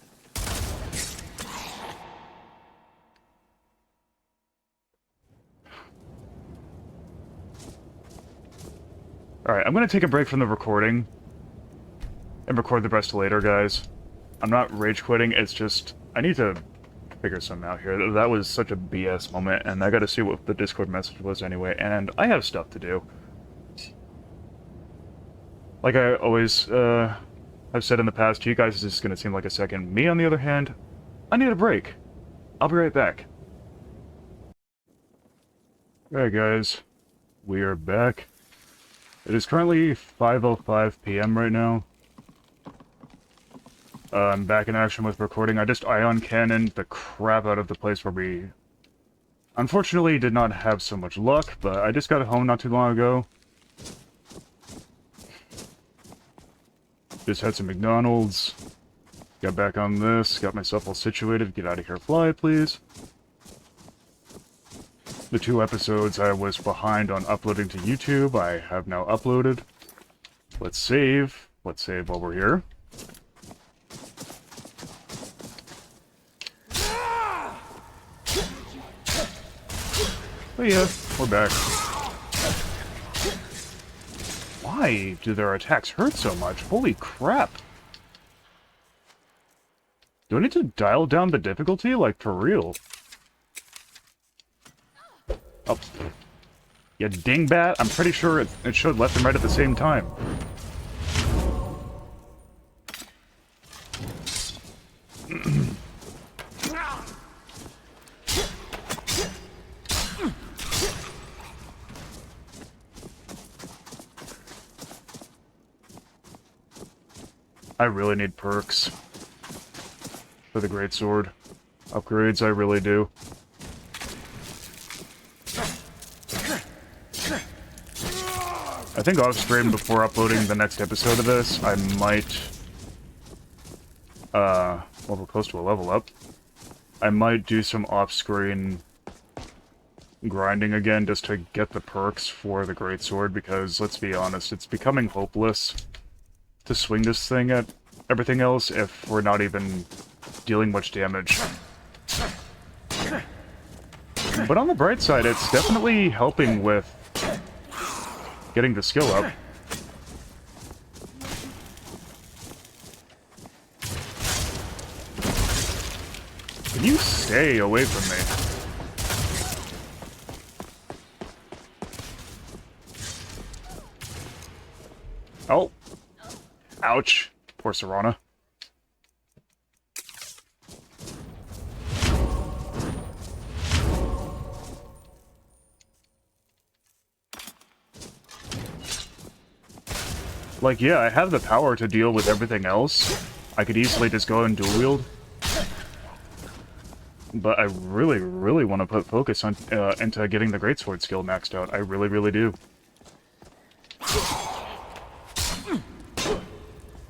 Alright, I'm gonna take a break from the recording. And record the rest later, guys. I'm not rage quitting, it's just... I need to figure something out here. That was such a BS moment, and I gotta see what the Discord message was anyway, and I have stuff to do. Like I always, have said in the past, to you guys, this is gonna seem like a second. Me, on the other hand, I need a break. I'll be right back. Alright, guys. We are back. It is currently 5:05 p.m. right now. I'm back in action with recording. I just ion cannoned the crap out of the place where we... Unfortunately, did not have so much luck, but I just got home not too long ago. Just had some McDonald's. Got back on this. Got myself all situated. Get out of here, fly, please. The 2 episodes I was behind on uploading to YouTube, I have now uploaded. Let's save. Let's save while we're here. Oh yeah, we're back. Why do their attacks hurt so much? Holy crap! Do I need to dial down the difficulty? Like, for real? Oh. Yeah, dingbat? I'm pretty sure it showed left and right at the same time. I really need perks for the greatsword upgrades, I really do. I think off stream before uploading the next episode of this, I might, well, we're close to a level up. I might do some off-screen grinding again just to get the perks for the greatsword, because let's be honest, it's becoming hopeless to swing this thing at everything else if we're not even dealing much damage. But on the bright side, it's definitely helping with getting the skill up. Can you stay away from me? Oh. Ouch. Poor Serana. Like, yeah, I have the power to deal with everything else. I could easily just go and dual wield. But I really, really want to put focus on into getting the greatsword skill maxed out. I really, really do.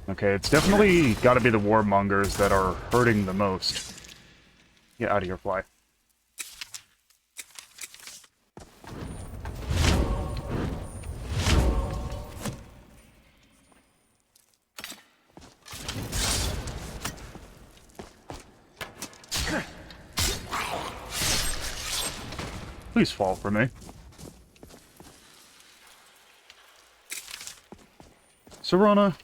Okay, it's definitely got to be the warmongers that are hurting the most. Get out of here, fly. Please fall for me. Serana.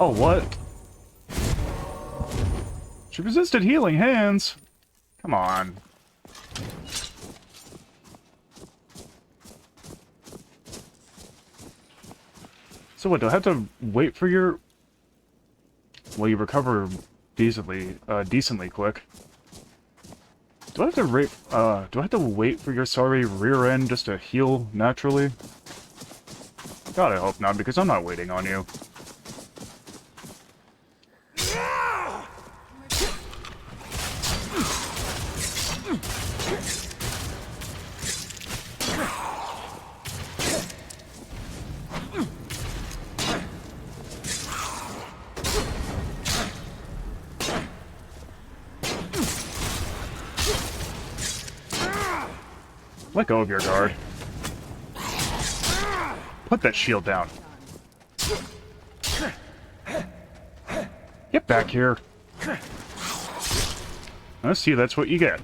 Oh, what? She resisted healing hands. Come on. So what, do I have to wait for your... Well, you recover decently quick. Do I have to do I have to wait for your sorry rear end just to heal naturally? God, I hope not, because I'm not waiting on you. Let go of your guard. Put that shield down. Get back here. I see, that's what you get.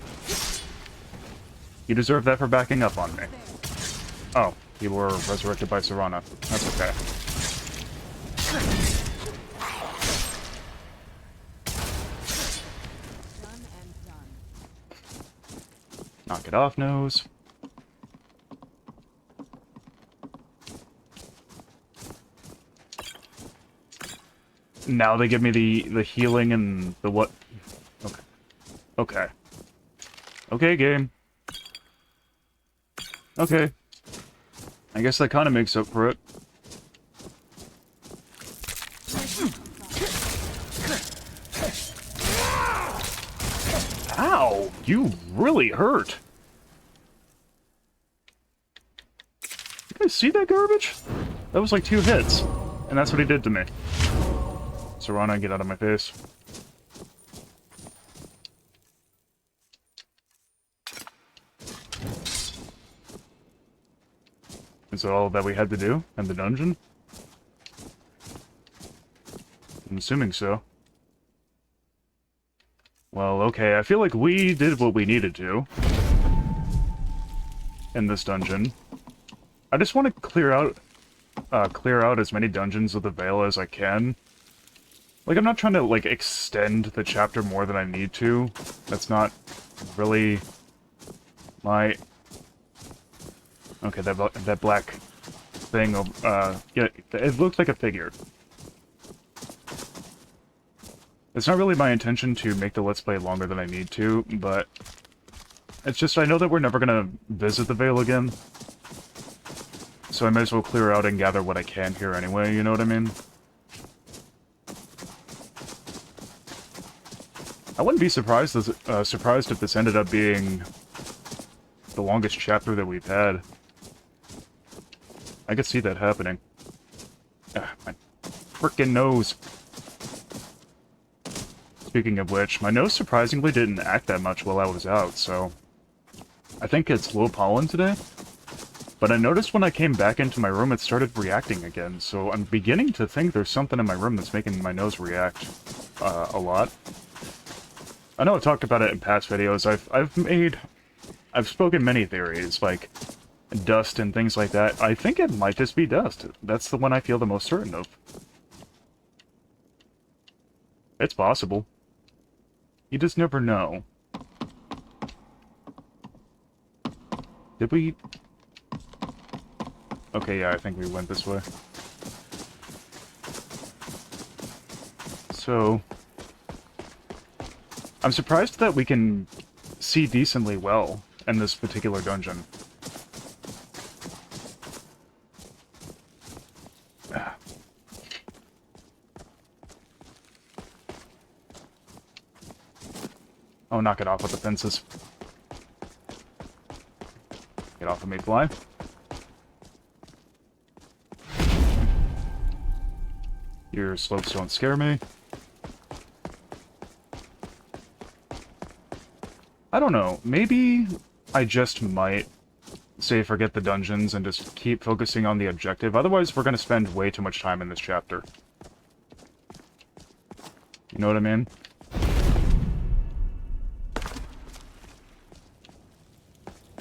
You deserve that for backing up on me. Oh, you were resurrected by Serana. That's okay. Done and done. Knock it off, nose. Now they give me the healing and the what? Okay. Okay. Okay, game. Okay. I guess that kind of makes up for it. Ow! You really hurt! You guys see that garbage? That was like 2 hits. And that's what he did to me. Serana, get out of my face. Is that all that we had to do in the dungeon? I'm assuming so. Well, okay, I feel like we did what we needed to in this dungeon. I just want to clear out as many dungeons with the Veil as I can. Like, I'm not trying to, like, extend the chapter more than I need to. That's not really my... Okay, that black thing, yeah, it looks like a figure. It's not really my intention to make the Let's Play longer than I need to, but... It's just, I know that we're never gonna visit the Veil again. So I might as well clear out and gather what I can here anyway, you know what I mean? I wouldn't be surprised if this ended up being the longest chapter that we've had. I could see that happening. My frickin' nose. Speaking of which, my nose surprisingly didn't act that much while I was out, so... I think it's low pollen today. But I noticed when I came back into my room it started reacting again, so I'm beginning to think there's something in my room that's making my nose react a lot. I know I've talked about it in past videos. I've spoken many theories, like dust and things like that. I think it might just be dust. That's the one I feel the most certain of. It's possible. You just never know. Did we... Okay, yeah, I think we went this way. So... I'm surprised that we can see decently well in this particular dungeon. Oh, knock it off with the fences. Get off of me, fly. Your slopes don't scare me. I don't know, maybe I just might say forget the dungeons and just keep focusing on the objective. Otherwise, we're going to spend way too much time in this chapter. You know what I mean?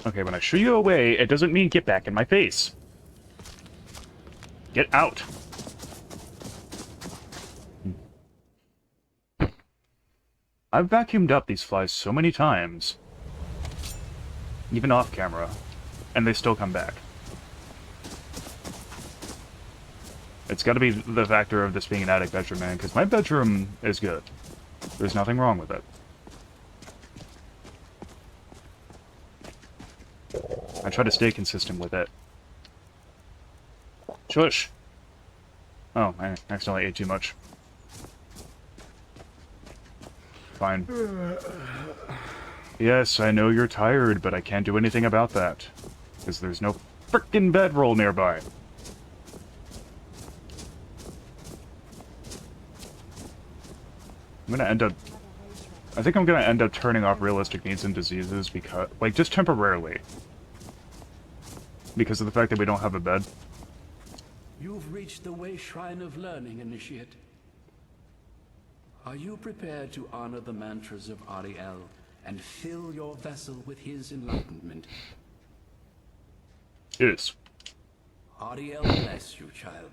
Okay, when I shoo you away, it doesn't mean get back in my face. Get out. I've vacuumed up these flies so many times, even off camera, and they still come back. It's gotta be the factor of this being an attic bedroom, man, because my bedroom is good. There's nothing wrong with it. I try to stay consistent with it. Shush! Oh, I accidentally ate too much. Fine. Yes, I know you're tired, but I can't do anything about that. Because there's no frickin' bedroll nearby. I'm gonna end up... I think I'm gonna end up turning off realistic needs and diseases because... like, just temporarily. Because of the fact that we don't have a bed. You've reached the Way Shrine of Learning, Initiate. Are you prepared to honor the mantras of Ariel and fill your vessel with his enlightenment? Yes. Ariel bless you, child,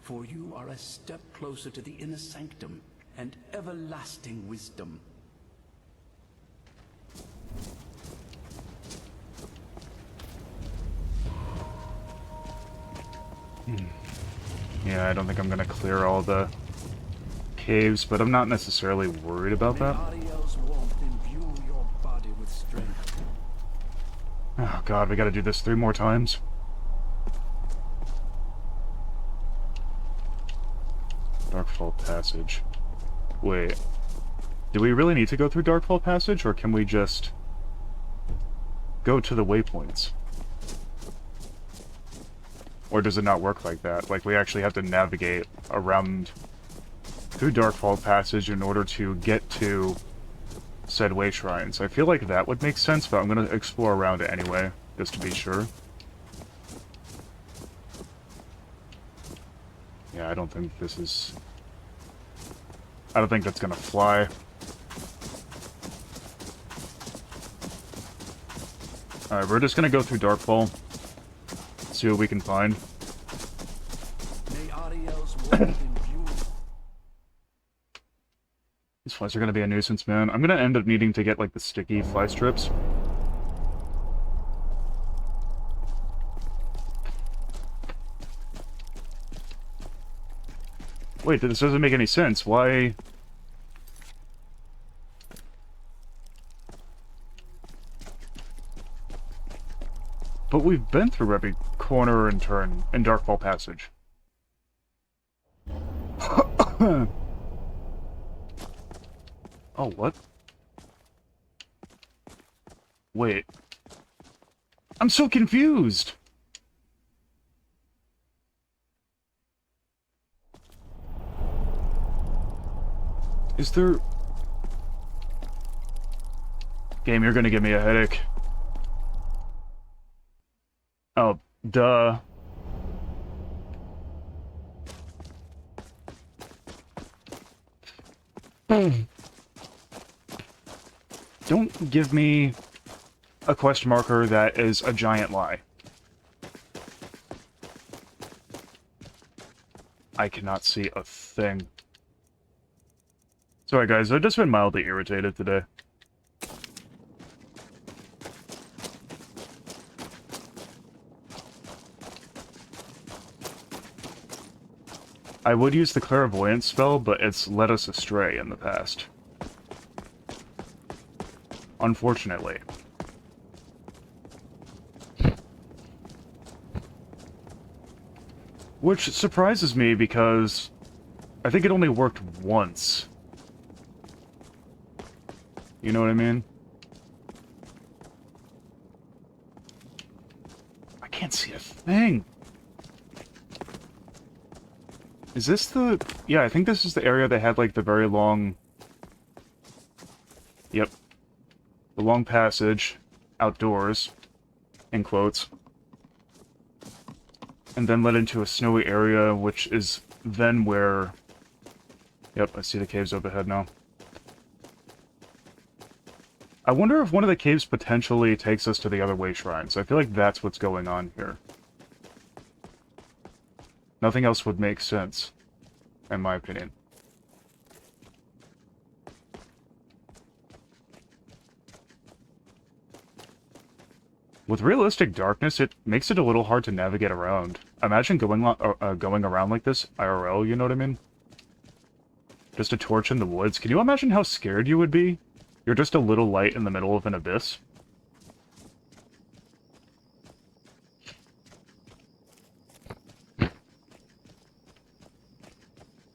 for you are a step closer to the inner sanctum and everlasting wisdom. Yeah, I don't think I'm gonna clear all the caves, but I'm not necessarily worried about that. Ariel's warmth imbue your body with strength. Oh god, we gotta do this 3 more times. Darkfall Passage. Wait. Do we really need to go through Darkfall Passage, or can we just go to the waypoints? Or does it not work like that? Like, we actually have to navigate around through Darkfall Passage in order to get to said way shrines. I feel like that would make sense, but I'm gonna explore around it anyway, just to be sure. Yeah, I don't think this is... I don't think that's gonna fly. Alright, we're just gonna go through Darkfall. See what we can find. May Ariel's warmth imbue. These flies are gonna be a nuisance, man. I'm gonna end up needing to get, like, the sticky fly strips. Wait, this doesn't make any sense. Why... But we've been through every corner and turn in Darkfall Passage. Oh, what? Wait. I'm so confused! Is there... Game, you're gonna give me a headache. Oh, duh. Don't give me a quest marker that is a giant lie. I cannot see a thing. Sorry guys, I've just been mildly irritated today. I would use the clairvoyance spell, but it's led us astray in the past. Unfortunately. Which surprises me because I think it only worked once. You know what I mean? I can't see a thing. Is this the... Yeah, I think this is the area that had, like, the very long... Yep. The long passage. Outdoors. In quotes. And then led into a snowy area, which is then where... Yep, I see the caves up ahead now. I wonder if one of the caves potentially takes us to the other way shrines. I feel like that's what's going on here. Nothing else would make sense, in my opinion. With realistic darkness, it makes it a little hard to navigate around. Imagine going around like this, IRL, you know what I mean? Just a torch in the woods. Can you imagine how scared you would be? You're just a little light in the middle of an abyss.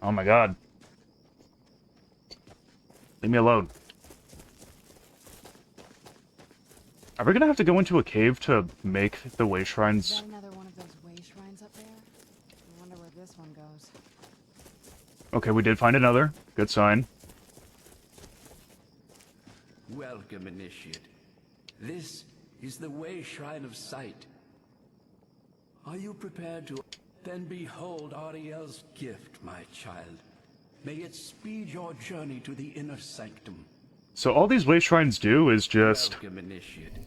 Oh my god. Leave me alone. Are we gonna have to go into a cave to make the way Is shrines? that another one of those way shrines up there? I wonder where this one goes. Okay, we did find another. Good sign. Welcome, Initiate. This is the Way Shrine of Sight. Are you prepared to... Then behold Ariel's gift, my child. May it speed your journey to the inner sanctum. So all these way shrines do is just... Welcome, Initiate.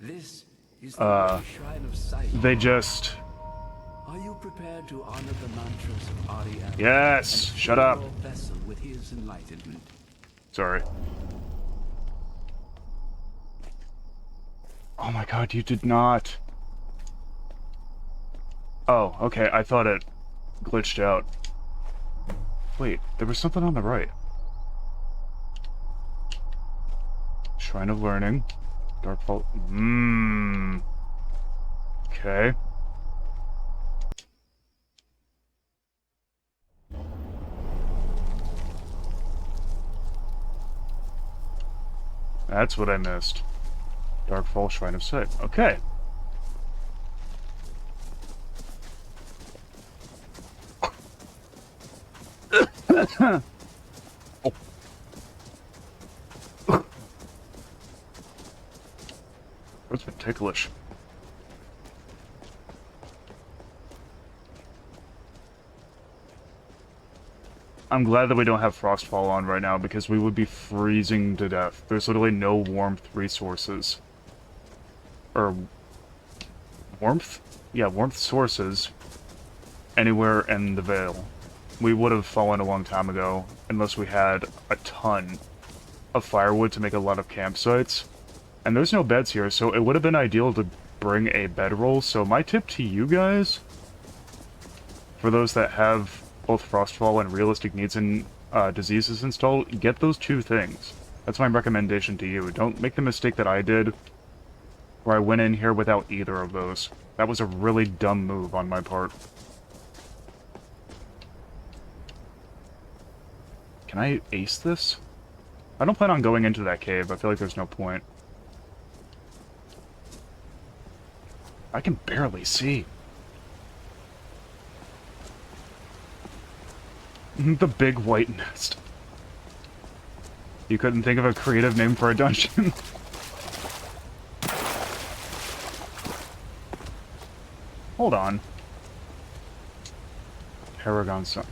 This is the Way Shrine of Sight. They just... Are you prepared to honor the mantras of Ariel? Yes! and Shut fill up! your vessel with his enlightenment? Sorry. Oh my god, you did not... Oh, okay, I thought it glitched out. Wait, there was something on the right. Shrine of Learning. Dark Vault. Okay. That's what I missed. Dark Fall Shrine of Sight. Okay. Oh. That's been ticklish. I'm glad that we don't have Frostfall on right now because we would be freezing to death. There's literally no warmth resources. Or... warmth? Yeah, warmth sources anywhere in the Vale. We would have fallen a long time ago, unless we had a ton of firewood to make a lot of campsites. And there's no beds here, so it would have been ideal to bring a bedroll. So my tip to you guys, for those that have both Frostfall and Realistic Needs and Diseases installed, get those two things. That's my recommendation to you. Don't make the mistake that I did, where I went in here without either of those. That was a really dumb move on my part. Can I ace this? I don't plan on going into that cave. I feel like there's no point. I can barely see. The Big White Nest. You couldn't think of a creative name for a dungeon? Hold on. Paragon Sun.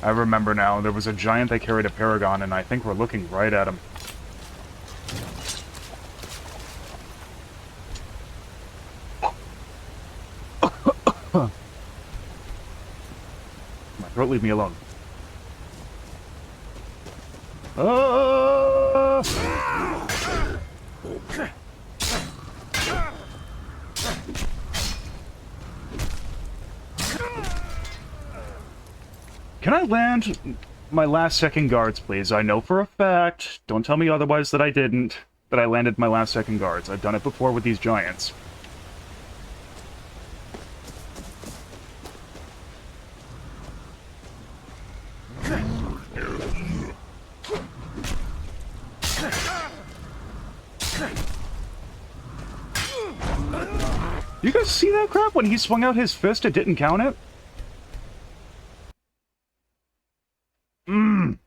I remember now, there was a giant that carried a paragon, and I think we're looking right at him. My throat, leave me alone. Can I land my last second guards, please? I know for a fact, don't tell me otherwise that I didn't, that I landed my last second guards. I've done it before with these giants. You guys see that crap? When he swung out his fist, it didn't count it? Mmm.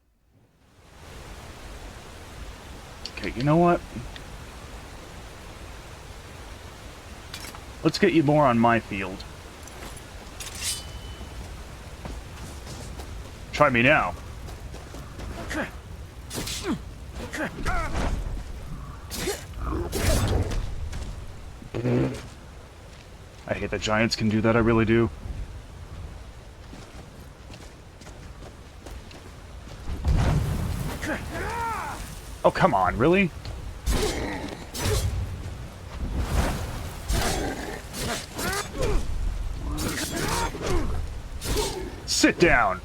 Okay, you know what? Let's get you more on my field. Try me now. I hate that giants can do that, I really do. Oh, come on, really? Sit down!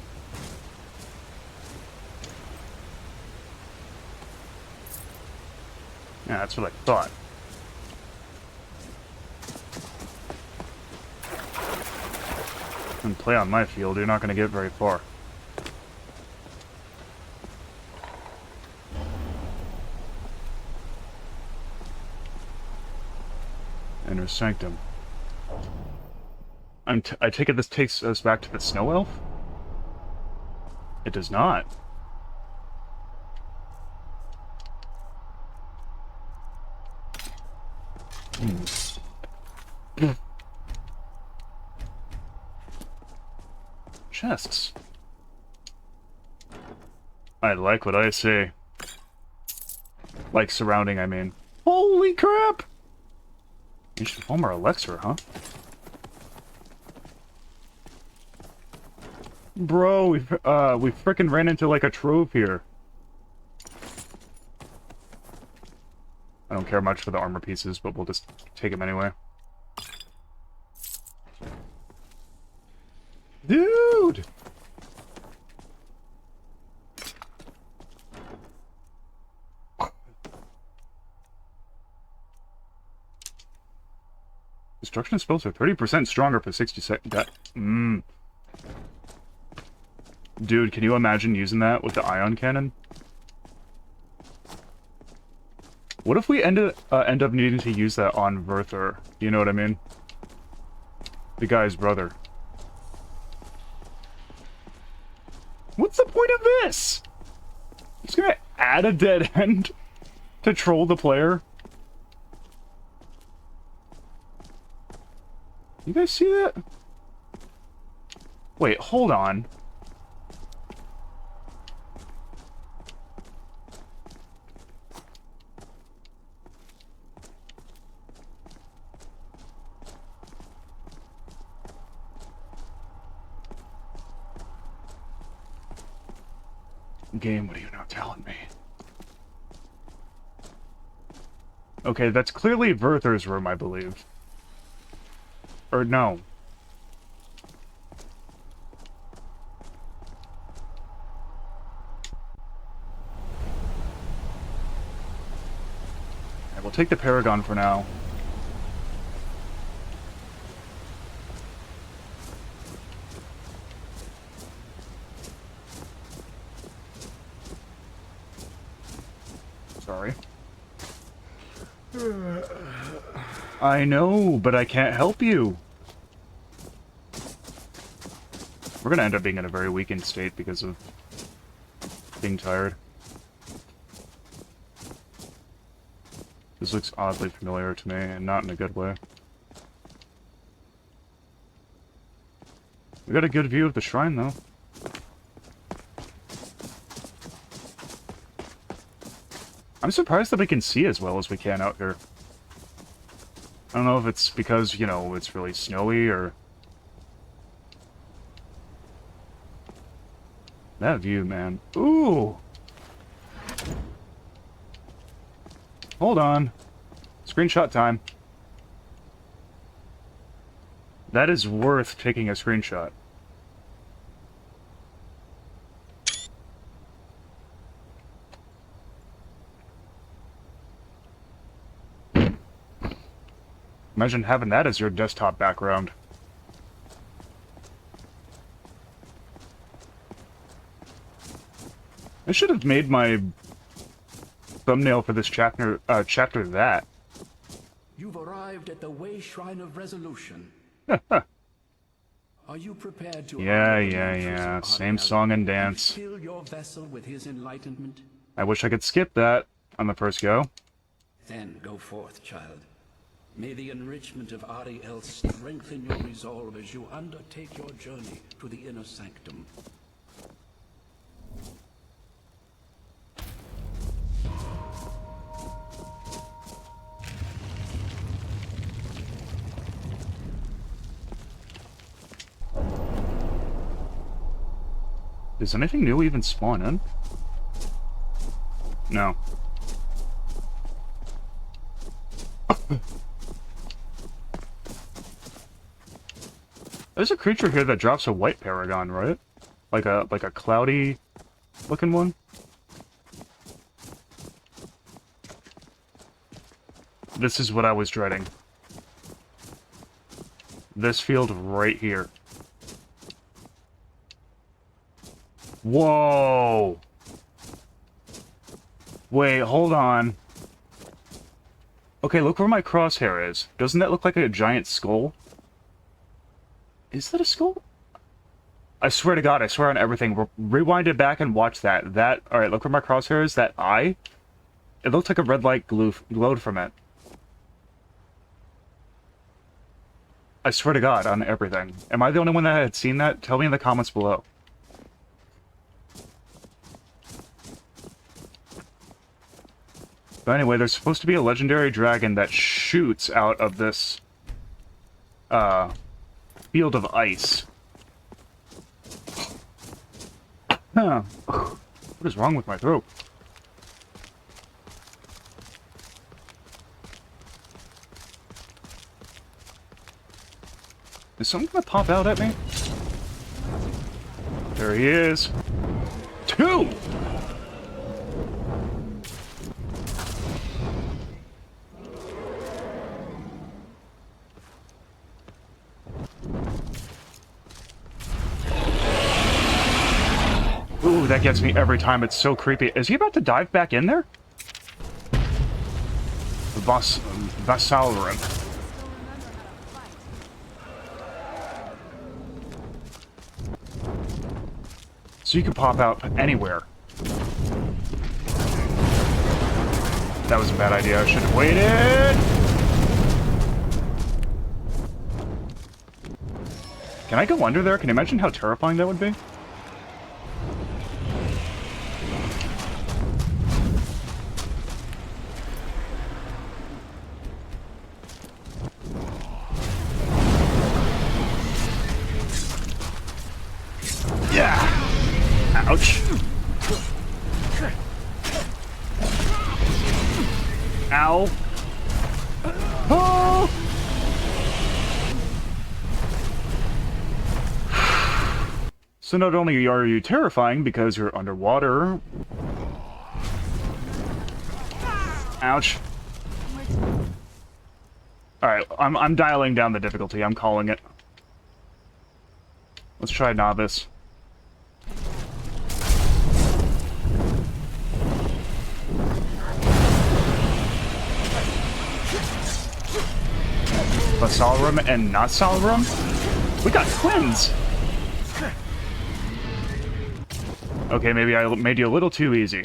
Yeah, that's what I thought. And play on my field, you're not going to get very far. Inner Sanctum. I take it this takes us back to the Snow Elf? It does not. Chests. I like what I see. Like surrounding, I mean. Holy crap! Ancient Falmer elixir, huh? Bro, we frickin' ran into like a trove here. I don't care much for the armor pieces, but we'll just take them anyway. Dude! Destruction spells are 30% stronger for 60 seconds. Dude, can you imagine using that with the ion cannon? What if we end up needing to use that on Verther? You know what I mean? The guy's brother. What's the point of this? Just gonna add a dead end to troll the player? You guys see that? Wait, hold on. Game, what are you not telling me? Okay, that's clearly Verther's room, I believe. Or no. Alright, we'll take the Paragon for now. Sorry. I know, but I can't help you. We're gonna end up being in a very weakened state because of being tired. This looks oddly familiar to me, and not in a good way. We got a good view of the shrine, though. I'm surprised that we can see as well as we can out here. I don't know if it's because, you know, it's really snowy, or... That view, man. Ooh! Hold on. Screenshot time. That is worth taking a screenshot. Imagine having that as your desktop background. I should have made my thumbnail for this chapter that. You've arrived arrived at the Way Shrine of Resolution. Are you prepared to Yeah, honor the yeah, mantras yeah. of Same Ariel song and dance. fill your vessel with his enlightenment? I wish I could skip that on the first go. Then go forth, child. May the enrichment of Ariel strengthen your resolve as you undertake your journey to the inner sanctum. Does anything new even spawn in? No. There's a creature here that drops a white paragon, right? Like a cloudy looking one? This is what I was dreading. This field right here. Whoa! Wait, hold on. Okay, look where my crosshair is. Doesn't that look like a giant skull? Is that a skull? I swear to God, I swear on everything. Rewind it back and watch that. Alright, look where my crosshair is. That eye? It looked like a red light glowed from it. I swear to God, on everything. Am I the only one that had seen that? Tell me in the comments below. But anyway, there's supposed to be a legendary dragon that shoots out of this field of ice. Huh. What is wrong with my throat? Is someone gonna pop out at me? There he is. 2! Ooh, that gets me every time. It's so creepy. Is he about to dive back in there? Vassalrim. So you can pop out anywhere. That was a bad idea. I should have waited. Can I go under there? Can you imagine how terrifying that would be? Ouch. Ow. Oh! So not only are you terrifying because you're underwater... Ouch. Alright, I'm dialing down the difficulty. I'm calling it. Let's try Novice. Vassalrim and not Salrum? We got twins! Okay, maybe I made you a little too easy.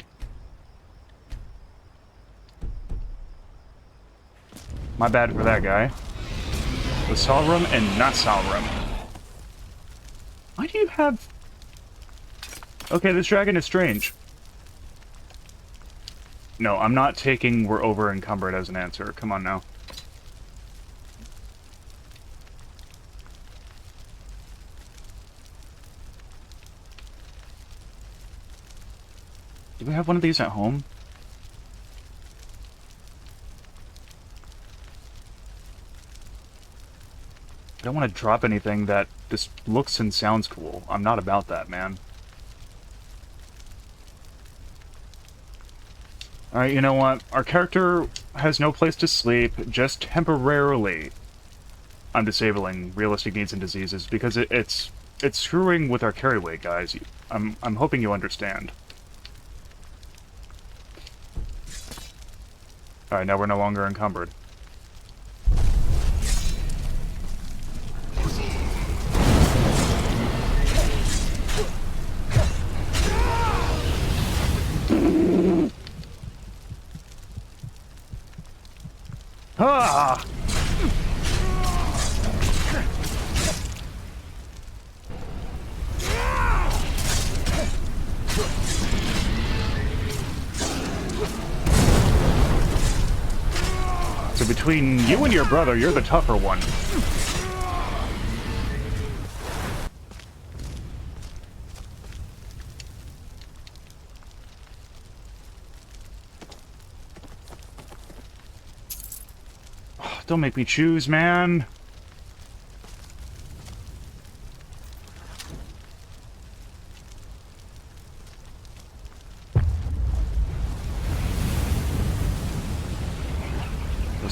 My bad for that guy. Vassalrim and not Salrum. Why do you have... Okay, this dragon is strange. No, I'm not taking we're over encumbered as an answer. Come on now. Do we have one of these at home? I don't want to drop anything that just looks and sounds cool. I'm not about that, man. Alright, you know what? Our character has no place to sleep, just temporarily. I'm disabling realistic needs and diseases because it's screwing with our carry weight, guys. I'm hoping you understand. Alright, now we're no longer encumbered. Ah! So between you and your brother, you're the tougher one. Oh, don't make me choose, man.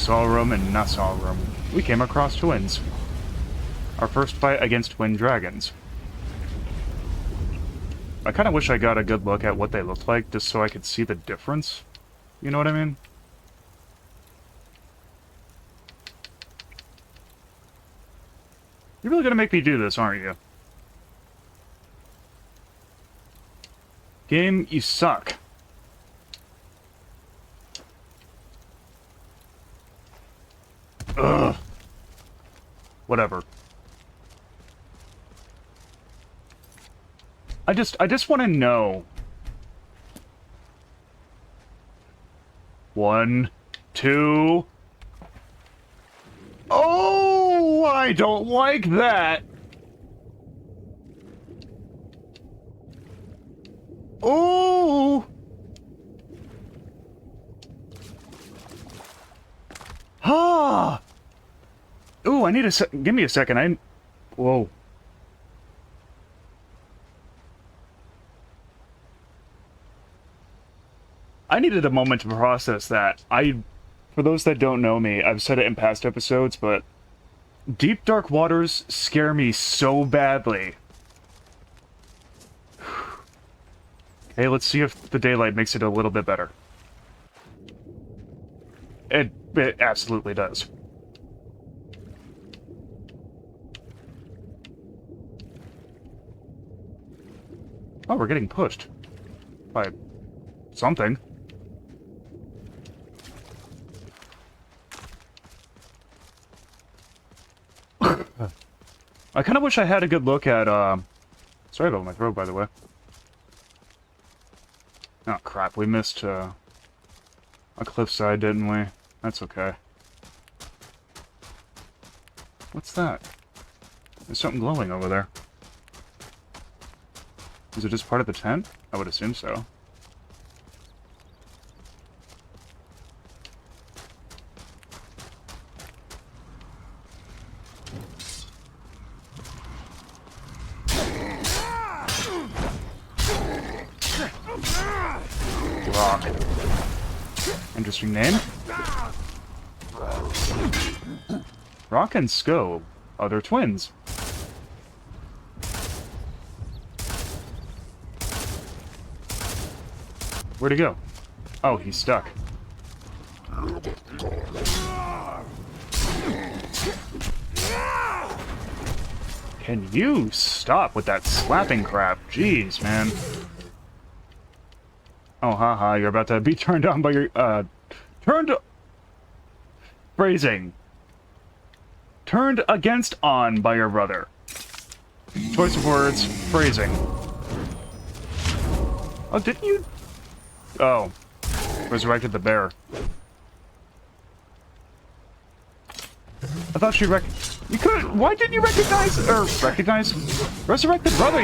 Room and Room. We came across twins. Our first fight against twin dragons. I kind of wish I got a good look at what they looked like, just so I could see the difference. You know what I mean? You're really gonna make me do this, aren't you? Game, you suck. Ugh. Whatever. I just want to know. 1, 2. Oh, I don't like that. Oh. Ah. Ooh, I need a sec. Give me a second. Whoa. I needed a moment to process that. For those that don't know me, I've said it in past episodes, but deep dark waters scare me so badly. Okay, let's see if the daylight makes it a little bit better. It absolutely does. Oh, we're getting pushed. By something. I kind of wish I had a good look at, sorry about my throat, by the way. Oh, crap, we missed, a cliffside, didn't we? That's okay. What's that? There's something glowing over there. Is it just part of the tent? I would assume so. Rock. Interesting name. Rock and Sko. Oh, they're twins. Where'd he go? Oh, he's stuck. Can you stop with that slapping crap? Jeez, man. Oh, haha, you're about to be turned on by your, Phrasing. Turned against on by your brother. Choice of words, phrasing. Oh, didn't you... Oh. Resurrected the bear. I thought you could... Why didn't you recognize... recognize? Resurrect the brother,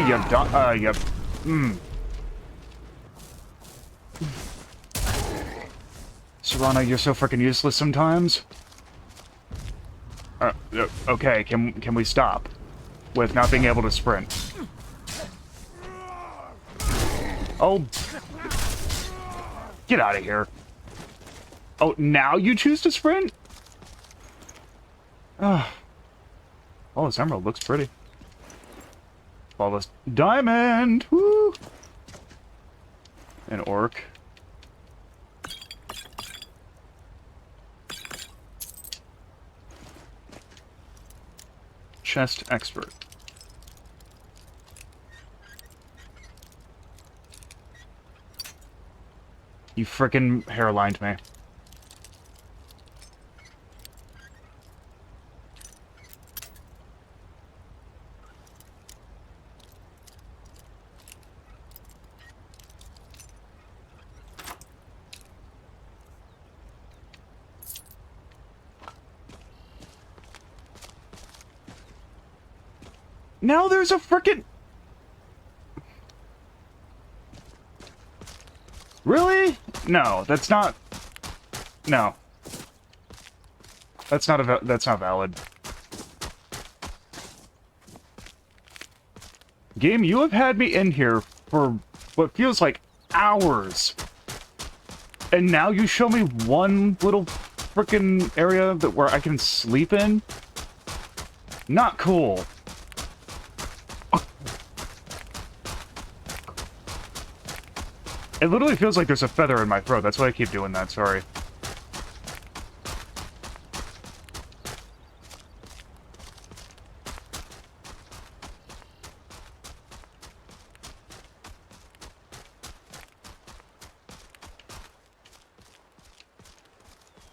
Serrano, you're so freaking useless sometimes. Okay, can we stop? With not being able to sprint. Oh... Get out of here. Oh, now you choose to sprint? Oh, this emerald looks pretty. Flawless diamond! Woo! An orc. Chest expert. You frickin' hairlined me. Now there's a frickin'... Really? No, that's not... No. That's not valid. Game, you have had me in here for what feels like hours. And now you show me one little frickin' area where I can sleep in? Not cool. It literally feels like there's a feather in my throat. That's why I keep doing that, sorry.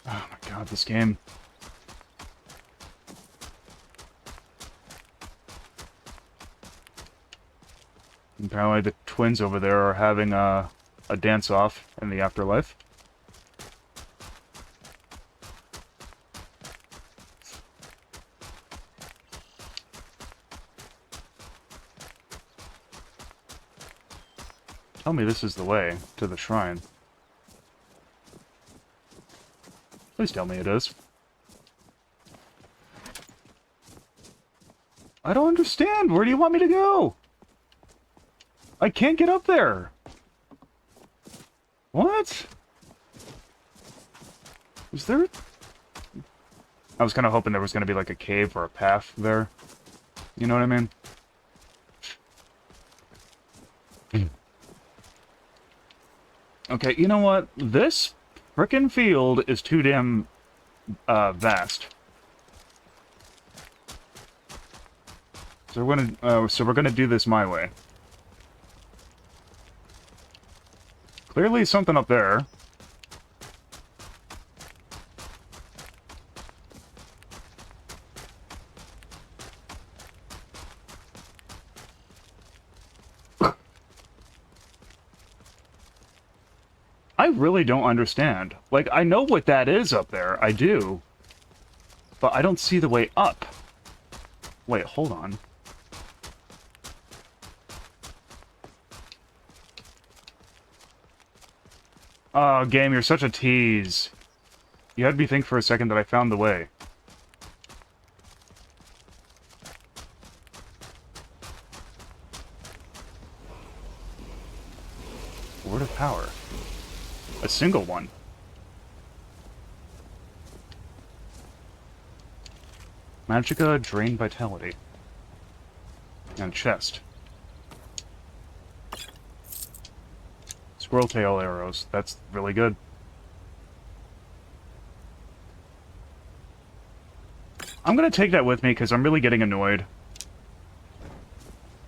Oh my god, this game. Apparently the twins over there are having a dance-off in the afterlife. Tell me this is the way to the shrine. Please tell me it is. I don't understand. Where do you want me to go? I can't get up there. What? Is there... I was kind of hoping there was going to be like a cave or a path there. You know what I mean? Okay, you know what? This frickin' field is too damn vast. So we're gonna do this my way. Clearly something up there. I really don't understand. Like, I know what that is up there. I do. But I don't see the way up. Wait, hold on. Oh, game, you're such a tease. You had me think for a second that I found the way. Word of power. A single one. Magicka, drain vitality. And chest. Squirrel tail arrows. That's really good. I'm gonna take that with me because I'm really getting annoyed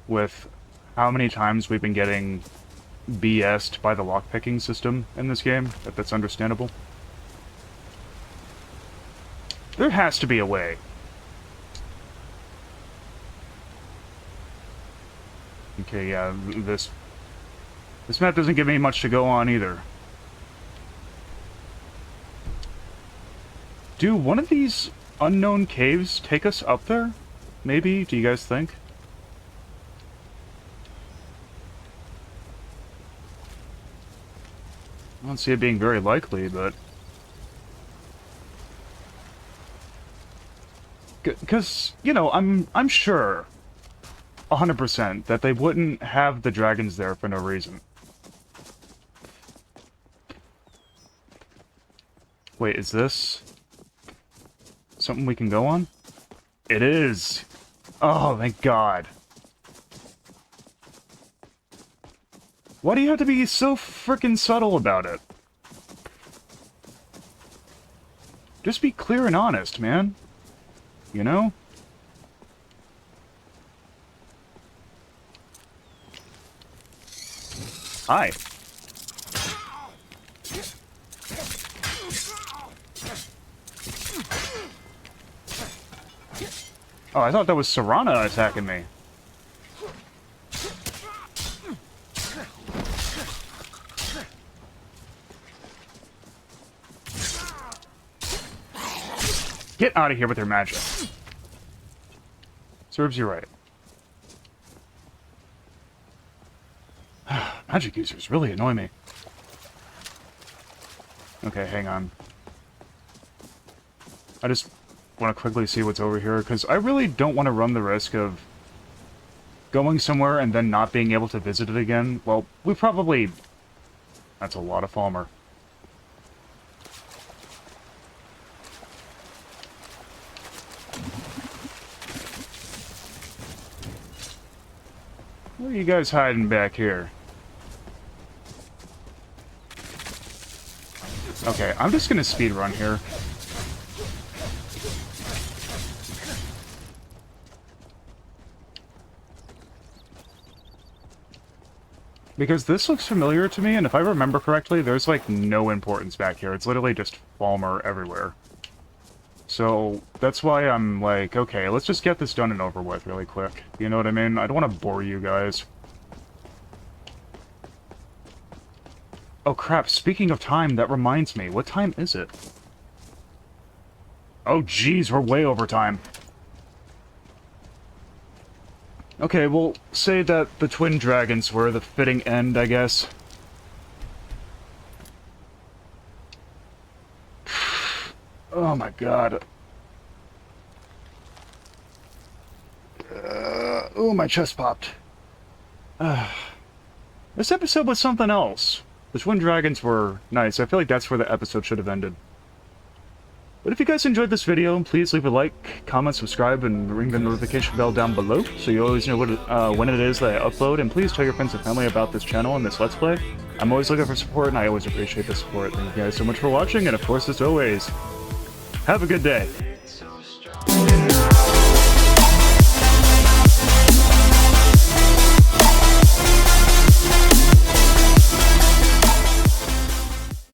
with how many times we've been getting BS'd by the lockpicking system in this game, if that's understandable. There has to be a way. Okay, yeah, this map doesn't give me much to go on either. Do one of these unknown caves take us up there? Maybe, do you guys think? I don't see it being very likely, but... Because, you know, I'm sure 100% that they wouldn't have the dragons there for no reason. Wait, is this something we can go on? It is! Oh, thank God. Why do you have to be so frickin' subtle about it? Just be clear and honest, man. You know? Hi. Oh, I thought that was Serana attacking me. Get out of here with your magic. Serves you right. Magic users really annoy me. Okay, hang on. I just want to quickly see what's over here, because I really don't want to run the risk of going somewhere and then not being able to visit it again. Well, we probably... That's a lot of Falmer. What are you guys hiding back here? Okay, I'm just gonna speed run here. Because this looks familiar to me, and if I remember correctly, there's like no importance back here. It's literally just Falmer everywhere. So that's why I'm like, okay, let's just get this done and over with really quick. You know what I mean? I don't want to bore you guys. Oh crap, speaking of time, that reminds me. What time is it? Oh jeez, we're way over time. Okay, we'll say that the Twin Dragons were the fitting end, I guess. Oh my god. Oh, my chest popped. This episode was something else. The Twin Dragons were nice. I feel like that's where the episode should have ended. But if you guys enjoyed this video, please leave a like, comment, subscribe, and ring the notification bell down below so you always know when it is that I upload. And please tell your friends and family about this channel and this Let's Play. I'm always looking for support, and I always appreciate the support. Thank you guys so much for watching, and of course, as always, have a good day.